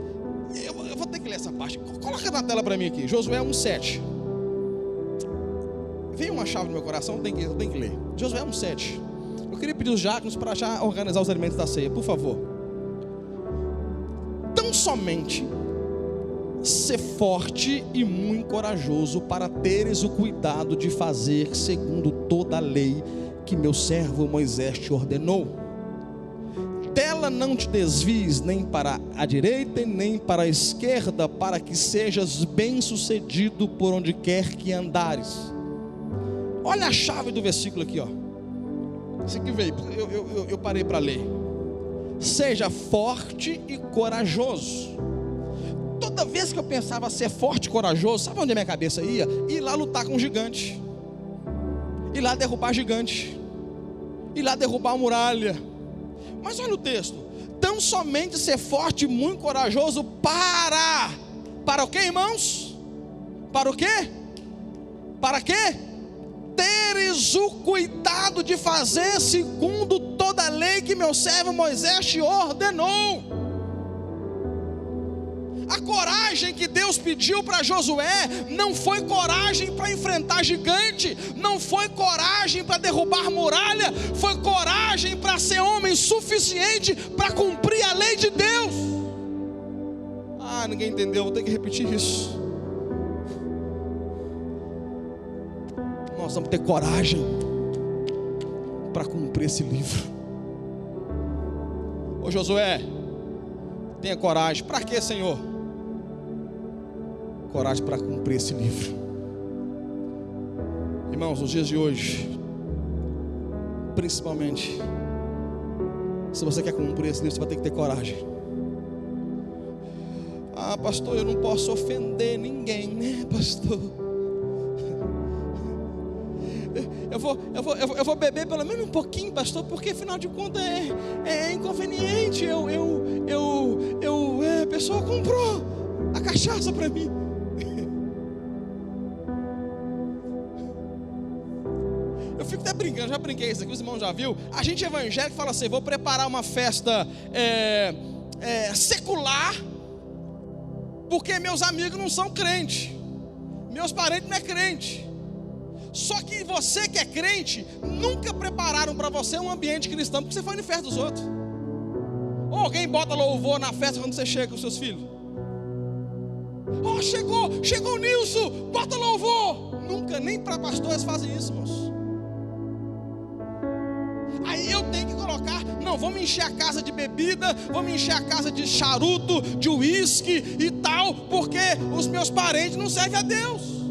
Eu vou ter que ler essa parte. Coloca na tela para mim aqui. Josué 1:7. Veio uma chave no meu coração, eu tenho que ler. Josué 1:7. Eu queria pedir os diáconos para já organizar os elementos da ceia, por favor. Tão somente ser forte e muito corajoso, para teres o cuidado de fazer segundo toda a lei que meu servo Moisés te ordenou. Dela não te desvies nem para a direita e nem para a esquerda, para que sejas bem sucedido por onde quer que andares. Olha a chave do versículo aqui, ó. Isso aqui veio, eu parei para ler. Seja forte e corajoso. Toda vez que eu pensava ser forte e corajoso, sabe onde a minha cabeça ia? Ir lá lutar com um gigante, ir lá derrubar gigante, ir lá derrubar a muralha. Mas olha o texto: tão somente ser forte e muito corajoso para o quê, irmãos? Para o quê? Para quê? Teres o cuidado de fazer segundo toda a lei que meu servo Moisés te ordenou. A coragem que Deus pediu para Josué não foi coragem para enfrentar gigante, não foi coragem para derrubar muralha, foi coragem para ser homem suficiente para cumprir a lei de Deus. Ah, ninguém entendeu, vou ter que repetir isso. Nós vamos ter coragem para cumprir esse livro. Ô Josué, tenha coragem. Para quê, Senhor? Coragem para cumprir esse livro. Irmãos, nos dias de hoje, principalmente, se você quer cumprir esse livro, você vai ter que ter coragem. Ah, pastor, eu não posso ofender ninguém, né, pastor? Eu vou beber pelo menos um pouquinho, pastor, porque afinal de contas é inconveniente. A pessoa comprou a cachaça para mim. Eu fico até brincando, já brinquei isso aqui, os irmãos já viu. A gente evangélico fala assim: vou preparar uma festa secular, porque meus amigos não são crentes, meus parentes não é crente. Só que você que é crente, nunca prepararam para você um ambiente cristão, porque você foi no festa dos outros. Ou alguém bota louvor na festa quando você chega com seus filhos. Oh, chegou o Nilson, bota louvor. Nunca, nem para pastores fazem isso, moço. Aí eu tenho que colocar, não, vamos encher a casa de bebida, vamos encher a casa de charuto, de uísque e tal, porque os meus parentes não servem a Deus.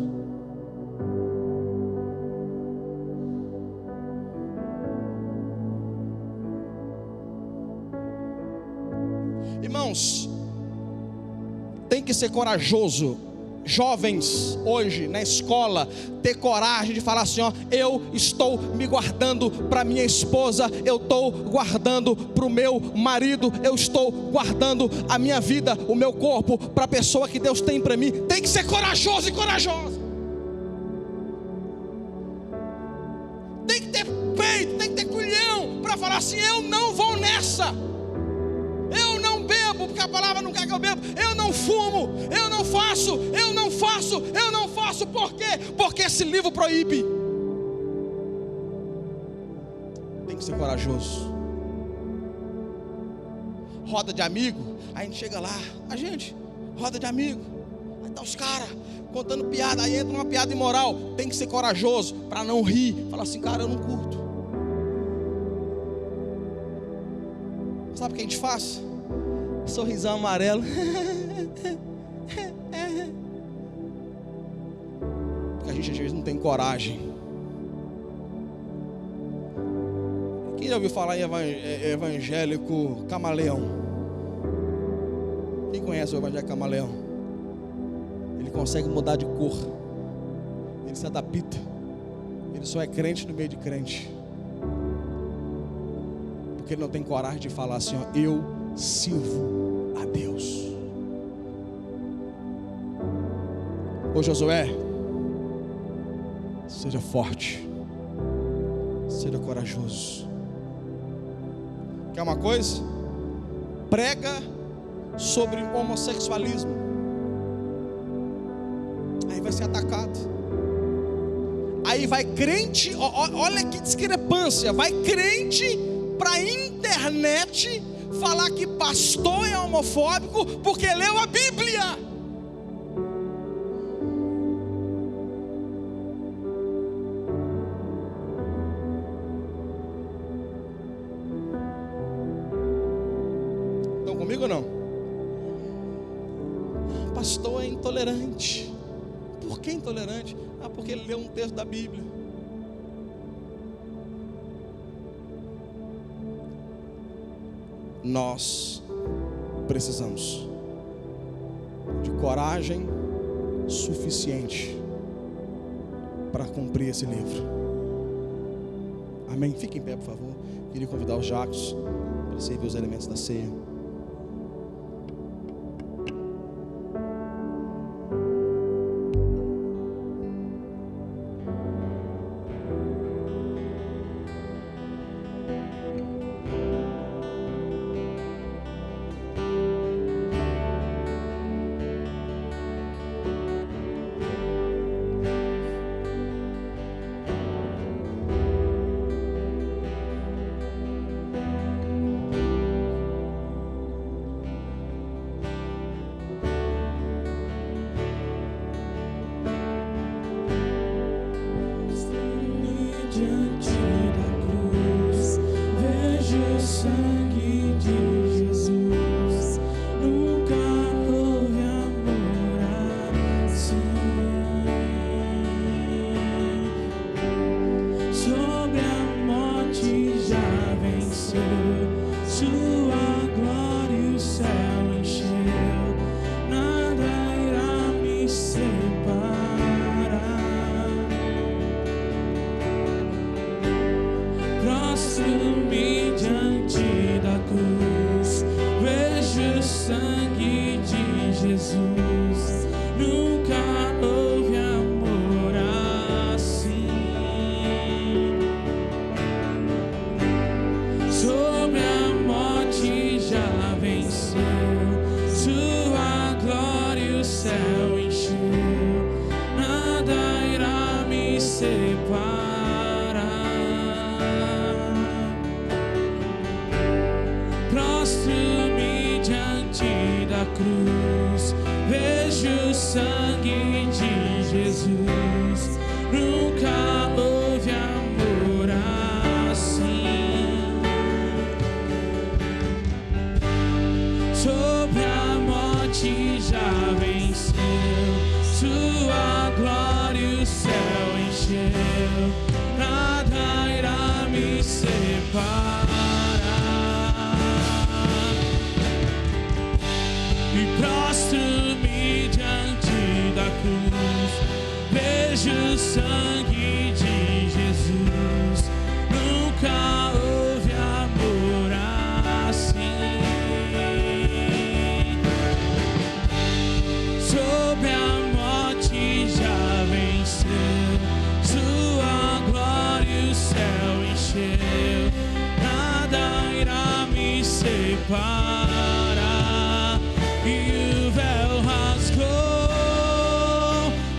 Irmãos, tem que ser corajoso. Jovens hoje na escola, ter coragem de falar assim: ó, eu estou me guardando para minha esposa, eu estou guardando para o meu marido, eu estou guardando a minha vida, o meu corpo, para a pessoa que Deus tem para mim. Tem que ser corajoso e corajosa. Tem que ter peito, tem que ter culhão para falar assim: eu não vou nessa. Eu não bebo, porque a palavra não quer que eu bebo. Eu não fumo, eu não faço. Por quê? Porque esse livro proíbe. Tem que ser corajoso. Roda de amigo, aí a gente chega lá, roda de amigo, aí tá os caras contando piada, aí entra uma piada imoral. Tem que ser corajoso para não rir. Fala assim: cara, eu não curto. Sabe o que a gente faz? Sorrisão amarelo. Porque a gente às vezes não tem coragem. Quem já ouviu falar em evangélico camaleão? Quem conhece o evangélico camaleão? Ele consegue mudar de cor, ele se adapta, ele só é crente no meio de crente, porque ele não tem coragem de falar assim: ó, eu sirvo a Deus. Ô Josué, seja forte, seja corajoso. Quer uma coisa? Prega sobre homossexualismo, aí vai ser atacado. Aí vai crente, olha que discrepância, vai crente para a internet falar que pastor é homofóbico porque leu a Bíblia. Estão comigo ou não? Pastor é intolerante. Por que intolerante? Porque ele leu um texto da Bíblia. Nós precisamos de coragem suficiente para cumprir esse livro. Amém? Fique em pé, por favor. Queria convidar os diáconos para servir os elementos da ceia. Sua glória o céu encheu. prostro-me diante da cruz, vejo o sangue de Jesus. Nunca houve amor assim. Sobre a morte já venceu, sua glória o céu encheu. Nada irá me separar. E prostro-me diante da cruz, vejo o sangue de Jesus. Nunca houve amor assim. Sobre a morte já venceu, sua glória o céu encheu. Nada irá me separar. E o véu rasgou,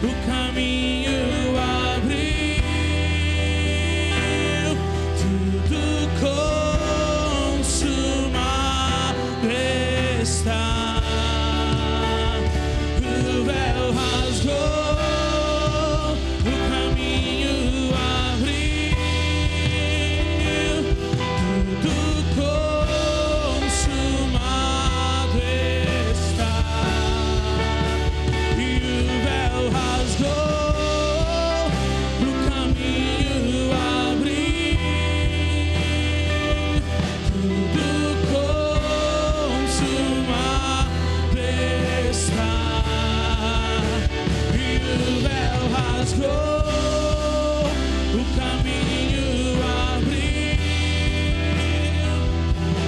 o caminho abriu, tudo consumado está. O véu rasgou, o caminho abriu, tudo consumado está. E o véu rasgou, o caminho abriu, tudo consumado está. E o véu rasgou, o caminho abriu,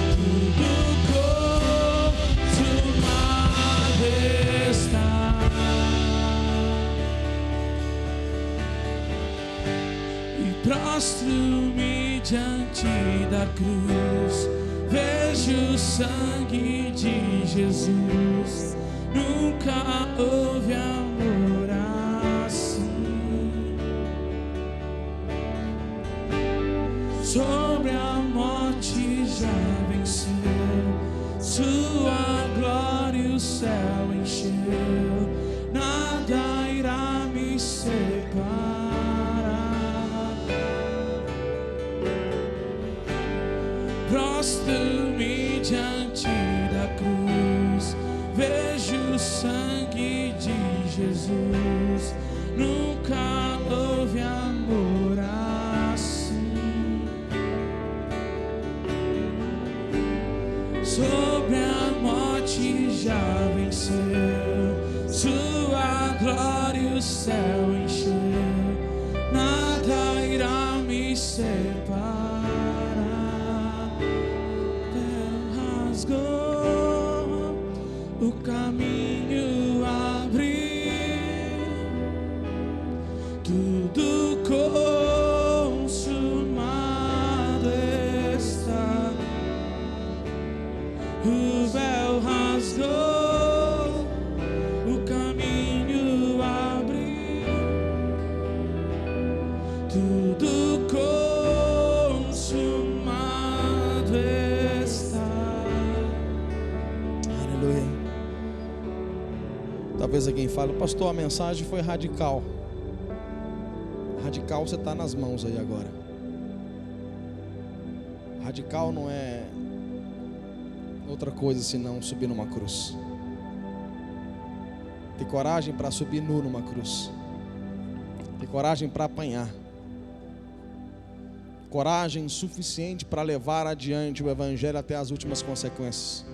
tudo consumado está. E prostro-me diante da cruz, vejo o sangue de Jesus. Nunca houve amor assim. Sobre a morte já venceu, sua glória o céu encheu. Nada irá me separar. Prostro-me diante da cruz, vejo o sangue de Jesus. Nunca houve amor assim. Sobre a morte já venceu, sua glória o céu encheu. Nada irá me separar. Rasgou, o caminho abriu, tudo consumado está. O véu rasgou, o caminho abriu, tudo consumado está. Aleluia. Talvez alguém fale: pastor, a mensagem foi radical. Radical, você está nas mãos aí agora. Radical não é outra coisa senão subir numa cruz. Ter coragem para subir nu numa cruz. Ter coragem para apanhar. Coragem suficiente para levar adiante o evangelho até as últimas consequências.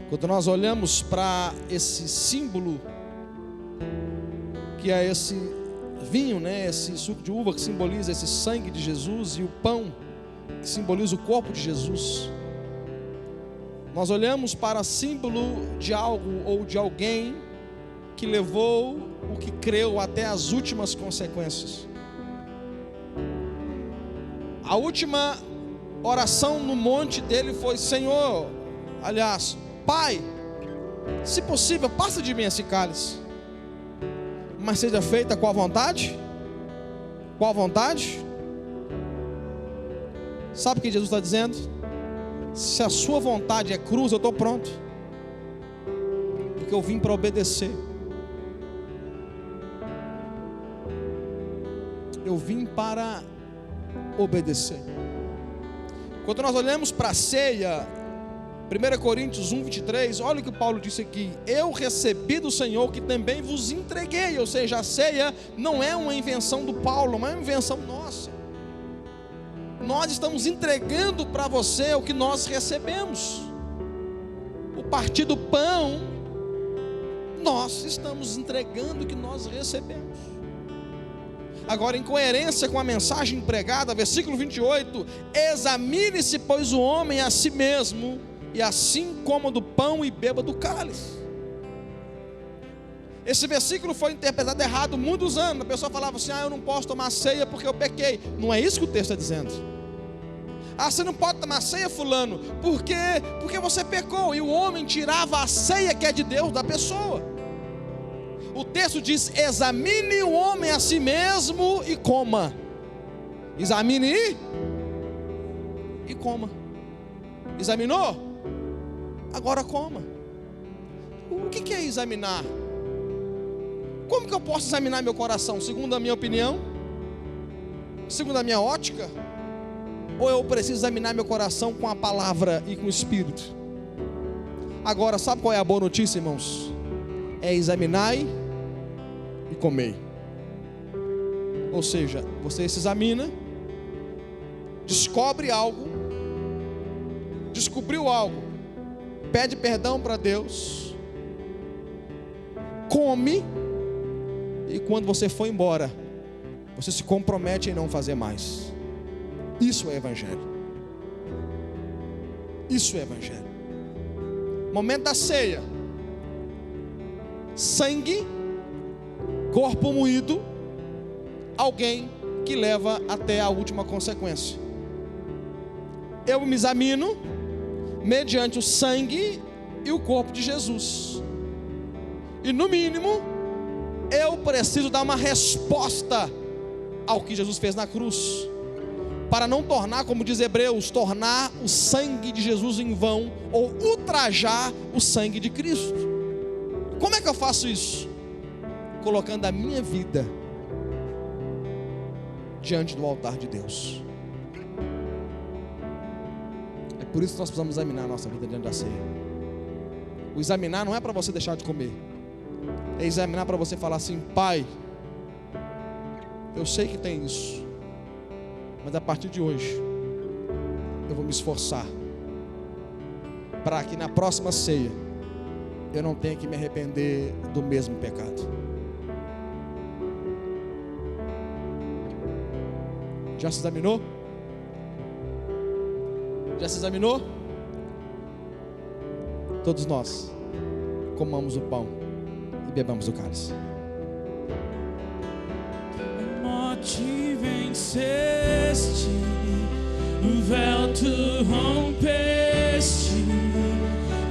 Quando nós olhamos para esse símbolo, que é esse vinho, né? Esse suco de uva que simboliza esse sangue de Jesus, e o pão que simboliza o corpo de Jesus, nós olhamos para símbolo de algo ou de alguém que levou o que creu até as últimas consequências. A última oração no monte dele foi: Senhor, aliás, Pai, se possível, passa de mim esse cálice, mas seja feita qual vontade? Qual vontade? Sabe o que Jesus está dizendo? Se a sua vontade é cruz, eu estou pronto, porque eu vim para obedecer. Eu vim para obedecer. Quando nós olhamos para a ceia, 1 Coríntios 1:23, olha o que Paulo disse aqui: eu recebi do Senhor que também vos entreguei. Ou seja, a ceia não é uma invenção do Paulo, mas é uma invenção nossa. Nós estamos entregando para você o que nós recebemos. O partir do pão, nós estamos entregando o que nós recebemos. Agora, em coerência com a mensagem pregada, versículo 28, examine-se, pois, o homem a si mesmo, e assim coma do pão e beba do cálice. Esse versículo foi interpretado errado muitos anos. A pessoa falava assim: eu não posso tomar ceia porque eu pequei. Não é isso que o texto está dizendo. Você não pode tomar ceia, fulano, porque você pecou. E o homem tirava a ceia que é de Deus da pessoa. O texto diz: examine o homem a si mesmo e coma. Examine e coma. Examinou? Agora coma. O que é examinar? Como que eu posso examinar meu coração? Segundo a minha opinião? Segundo a minha ótica? Ou eu preciso examinar meu coração com a palavra e com o Espírito? Agora, sabe qual é a boa notícia, irmãos? É examinai e comei. Ou seja, você se examina, descobre algo, descobriu algo, pede perdão para Deus, come, e quando você for embora, você se compromete em não fazer mais. Isso é evangelho. Isso é evangelho. Momento da ceia: sangue, corpo moído, alguém que leva até a última consequência. Eu me examino mediante o sangue e o corpo de Jesus, e no mínimo eu preciso dar uma resposta ao que Jesus fez na cruz, para não tornar, como diz Hebreus, tornar o sangue de Jesus em vão, ou ultrajar o sangue de Cristo. Como é que eu faço isso? Colocando a minha vida diante do altar de Deus. É por isso que nós precisamos examinar a nossa vida diante da ceia. O examinar não é para você deixar de comer, é examinar para você falar assim: Pai, eu sei que tem isso, mas a partir de hoje eu vou me esforçar para que na próxima ceia eu não tenha que me arrepender do mesmo pecado. Já se examinou? Já se examinou? Todos nós comamos o pão e bebamos o cálice. A morte venceste, o véu tu rompeste,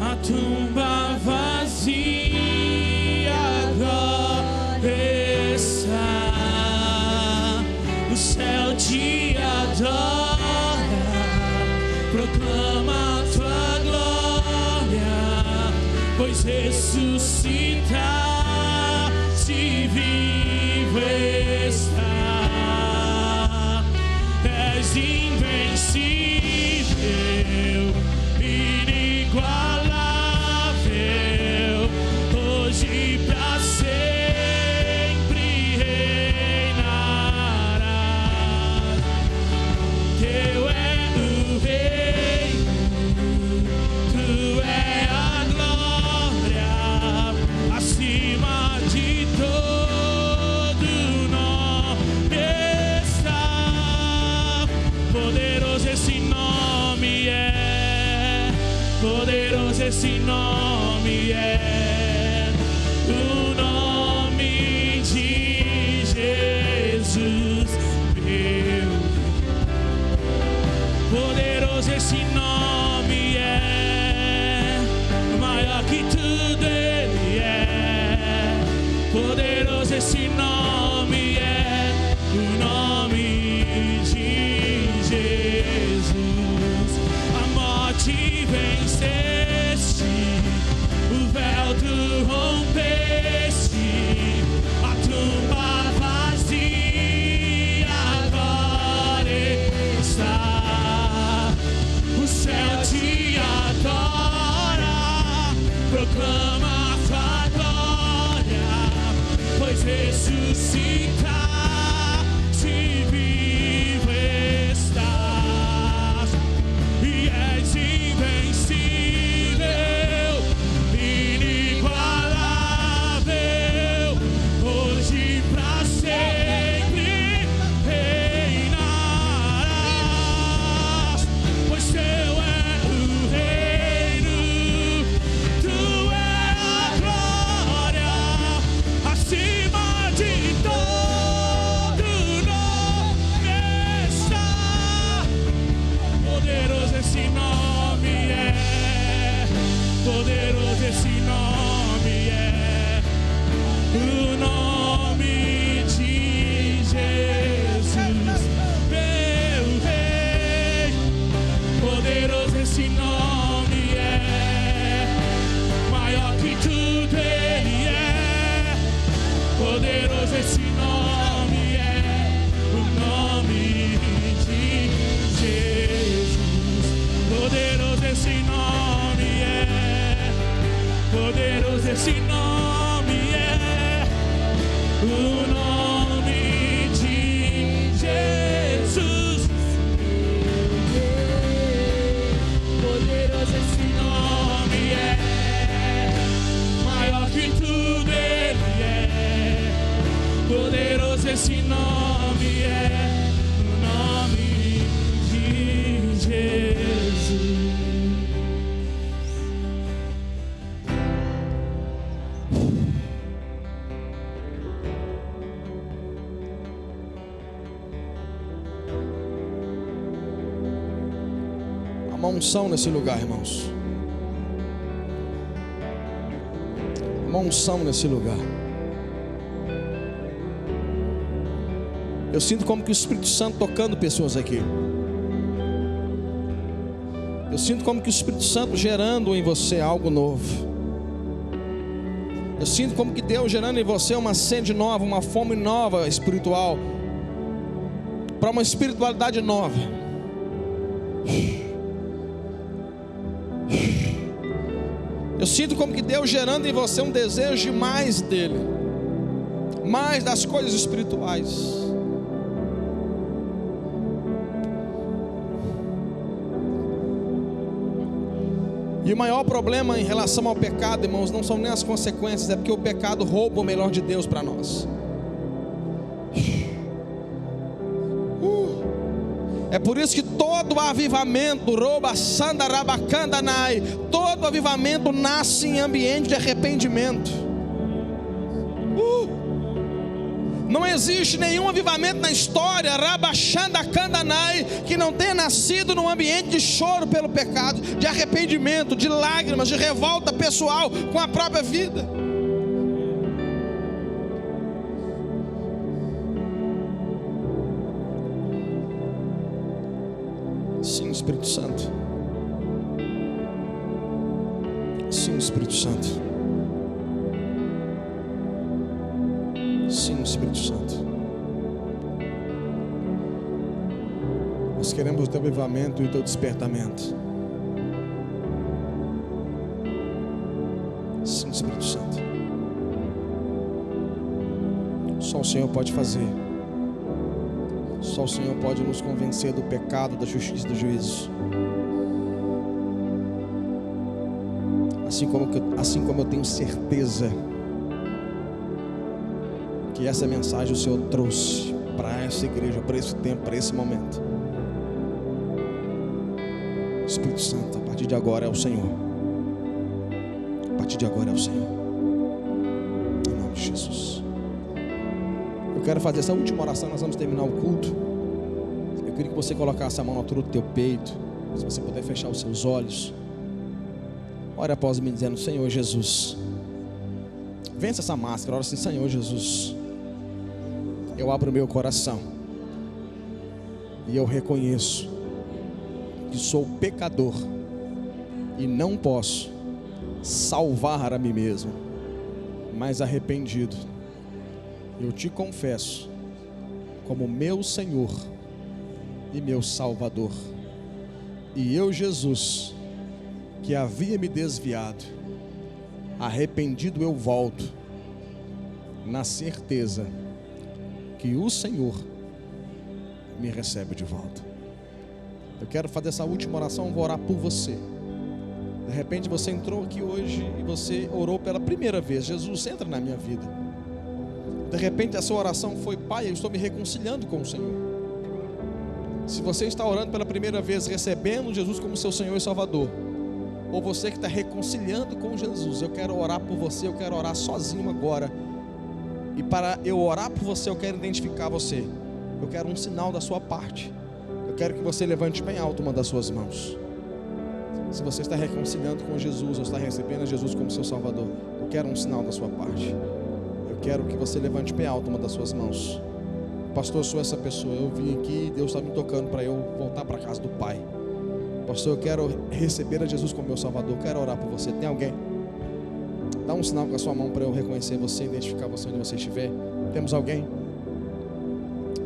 a tumba vazia agora está, o céu te adora, proclama a tua glória, pois ressuscitaste, vivo está, és invencível, inigualável, hoje pra sempre reinarás. Teu é o reino, tu é a glória, acima de todo nome está. Poderoso esse nome é, poderoso esse nome é, o nome de Jesus, meu. Poderoso esse nome é, maior que tudo ele é. Poderoso esse nome é, o nome de Jesus. Poderoso esse nome é, o nome de Jesus, meu Rei. Poderoso esse nome é, maior que tudo Ele é. Poderoso esse nome é, o nome de Jesus. Poderoso esse nome é, poderoso esse nome é, o nome de Jesus. Poderoso esse nome é, maior que tudo Ele é. Poderoso esse nome é, o nome de Jesus. Há uma unção nesse lugar, irmãos. Há uma unção nesse lugar. Eu sinto como que o Espírito Santo tocando pessoas aqui. Eu sinto como que o Espírito Santo gerando em você algo novo. Eu sinto como que Deus gerando em você uma sede nova, uma fome nova espiritual, para uma espiritualidade nova. Eu sinto como que Deus gerando em você um desejo de mais dele, mais das coisas espirituais. E o maior problema em relação ao pecado, irmãos, não são nem as consequências, é porque o pecado rouba o melhor de Deus para nós. É por isso que todo avivamento, todo avivamento nasce em ambiente de arrependimento. Não existe nenhum avivamento na história, que não tenha nascido num ambiente de choro pelo pecado, de arrependimento, de lágrimas, de revolta pessoal com a própria vida. Sim, Espírito Santo. Sim, Espírito Santo. Sim, Espírito Santo. Nós queremos o teu avivamento e o teu despertamento. Sim, Espírito Santo. Só o Senhor pode fazer. Só o Senhor pode nos convencer do pecado, da justiça e do juízo. Assim como eu tenho certeza que essa mensagem o Senhor trouxe para essa igreja, para esse tempo, para esse momento. Espírito Santo, a partir de agora é o Senhor. A partir de agora é o Senhor. Em nome de Jesus. Eu quero fazer essa última oração, nós vamos terminar o culto. Eu queria que você colocasse a mão na altura do teu peito. Se você puder fechar os seus olhos. Ore após mim dizendo: Senhor Jesus, vence essa máscara. Ora assim: Senhor Jesus, eu abro o meu coração e eu reconheço que sou pecador e não posso salvar a mim mesmo, mas arrependido, eu te confesso como meu Senhor e meu Salvador. E eu, Jesus, que havia me desviado, arrependido eu volto, na certeza que o Senhor me recebe de volta. Eu quero fazer essa última oração, vou orar por você. De repente você entrou aqui hoje e você orou pela primeira vez: Jesus, entra na minha vida. De repente a sua oração foi: Pai, eu estou me reconciliando com o Senhor. Se você está orando pela primeira vez, recebendo Jesus como seu Senhor e Salvador, ou você que está reconciliando com Jesus, eu quero orar por você, eu quero orar sozinho agora. E para eu orar por você, eu quero identificar você. Eu quero um sinal da sua parte. Eu quero que você levante bem alto uma das suas mãos. Se você está reconciliando com Jesus ou está recebendo Jesus como seu Salvador, eu quero um sinal da sua parte. Eu quero que você levante bem alto uma das suas mãos. Pastor, eu sou essa pessoa. Eu vim aqui e Deus está me tocando para eu voltar para a casa do Pai. Pastor, eu quero receber a Jesus como meu Salvador. Eu quero orar por você. Tem alguém? Dá um sinal com a sua mão para eu reconhecer você, identificar você onde você estiver. Temos alguém?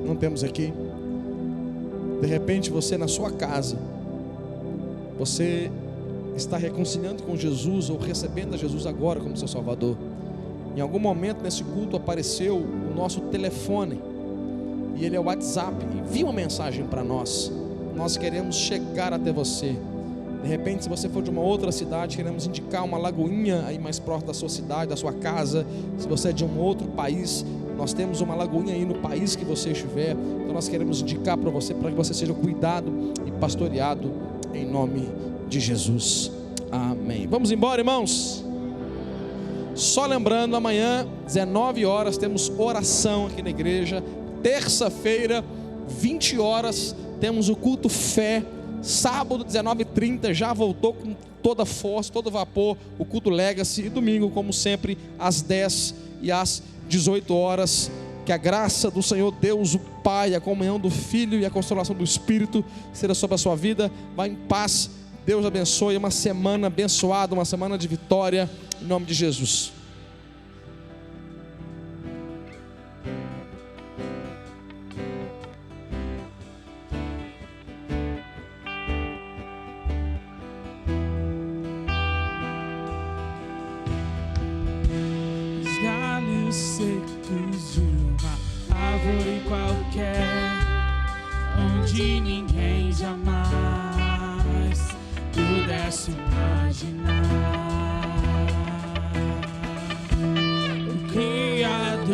Não temos aqui? De repente você na sua casa, você está reconciliando com Jesus ou recebendo a Jesus agora como seu Salvador. Em algum momento nesse culto apareceu o nosso telefone, e ele é o WhatsApp. Envia uma mensagem para nós. Nós queremos chegar até você. De repente, se você for de uma outra cidade, queremos indicar uma lagoinha aí mais próximo da sua cidade, da sua casa. Se você é de um outro país, nós temos uma lagoinha aí no país que você estiver. Então nós queremos indicar para você que você seja cuidado e pastoreado em nome de Jesus. Amém. Vamos embora, irmãos? Só lembrando, amanhã 19 horas temos oração aqui na igreja. Terça-feira 20 horas temos o culto fé. Sábado 19h30 já voltou com toda força, todo vapor, o culto Legacy. E domingo, como sempre, às 10 e às 18 horas. Que a graça do Senhor Deus, o Pai, a comunhão do Filho e a consolação do Espírito seja sobre a sua vida. Vá em paz. Deus abençoe. Uma semana abençoada, uma semana de vitória, em nome de Jesus. Secos de uma árvore qualquer, onde ninguém jamais pudesse imaginar. O Criador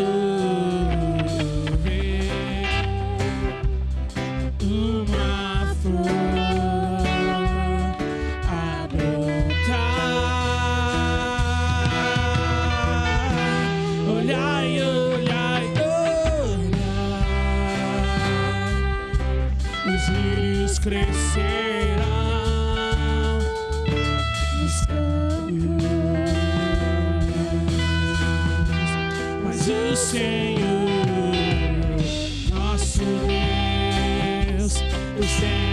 vê uma flor a brotar. Olhai, olhai, olhai, os lírios crescerão nos campos, mas o Senhor, nosso Deus, o Senhor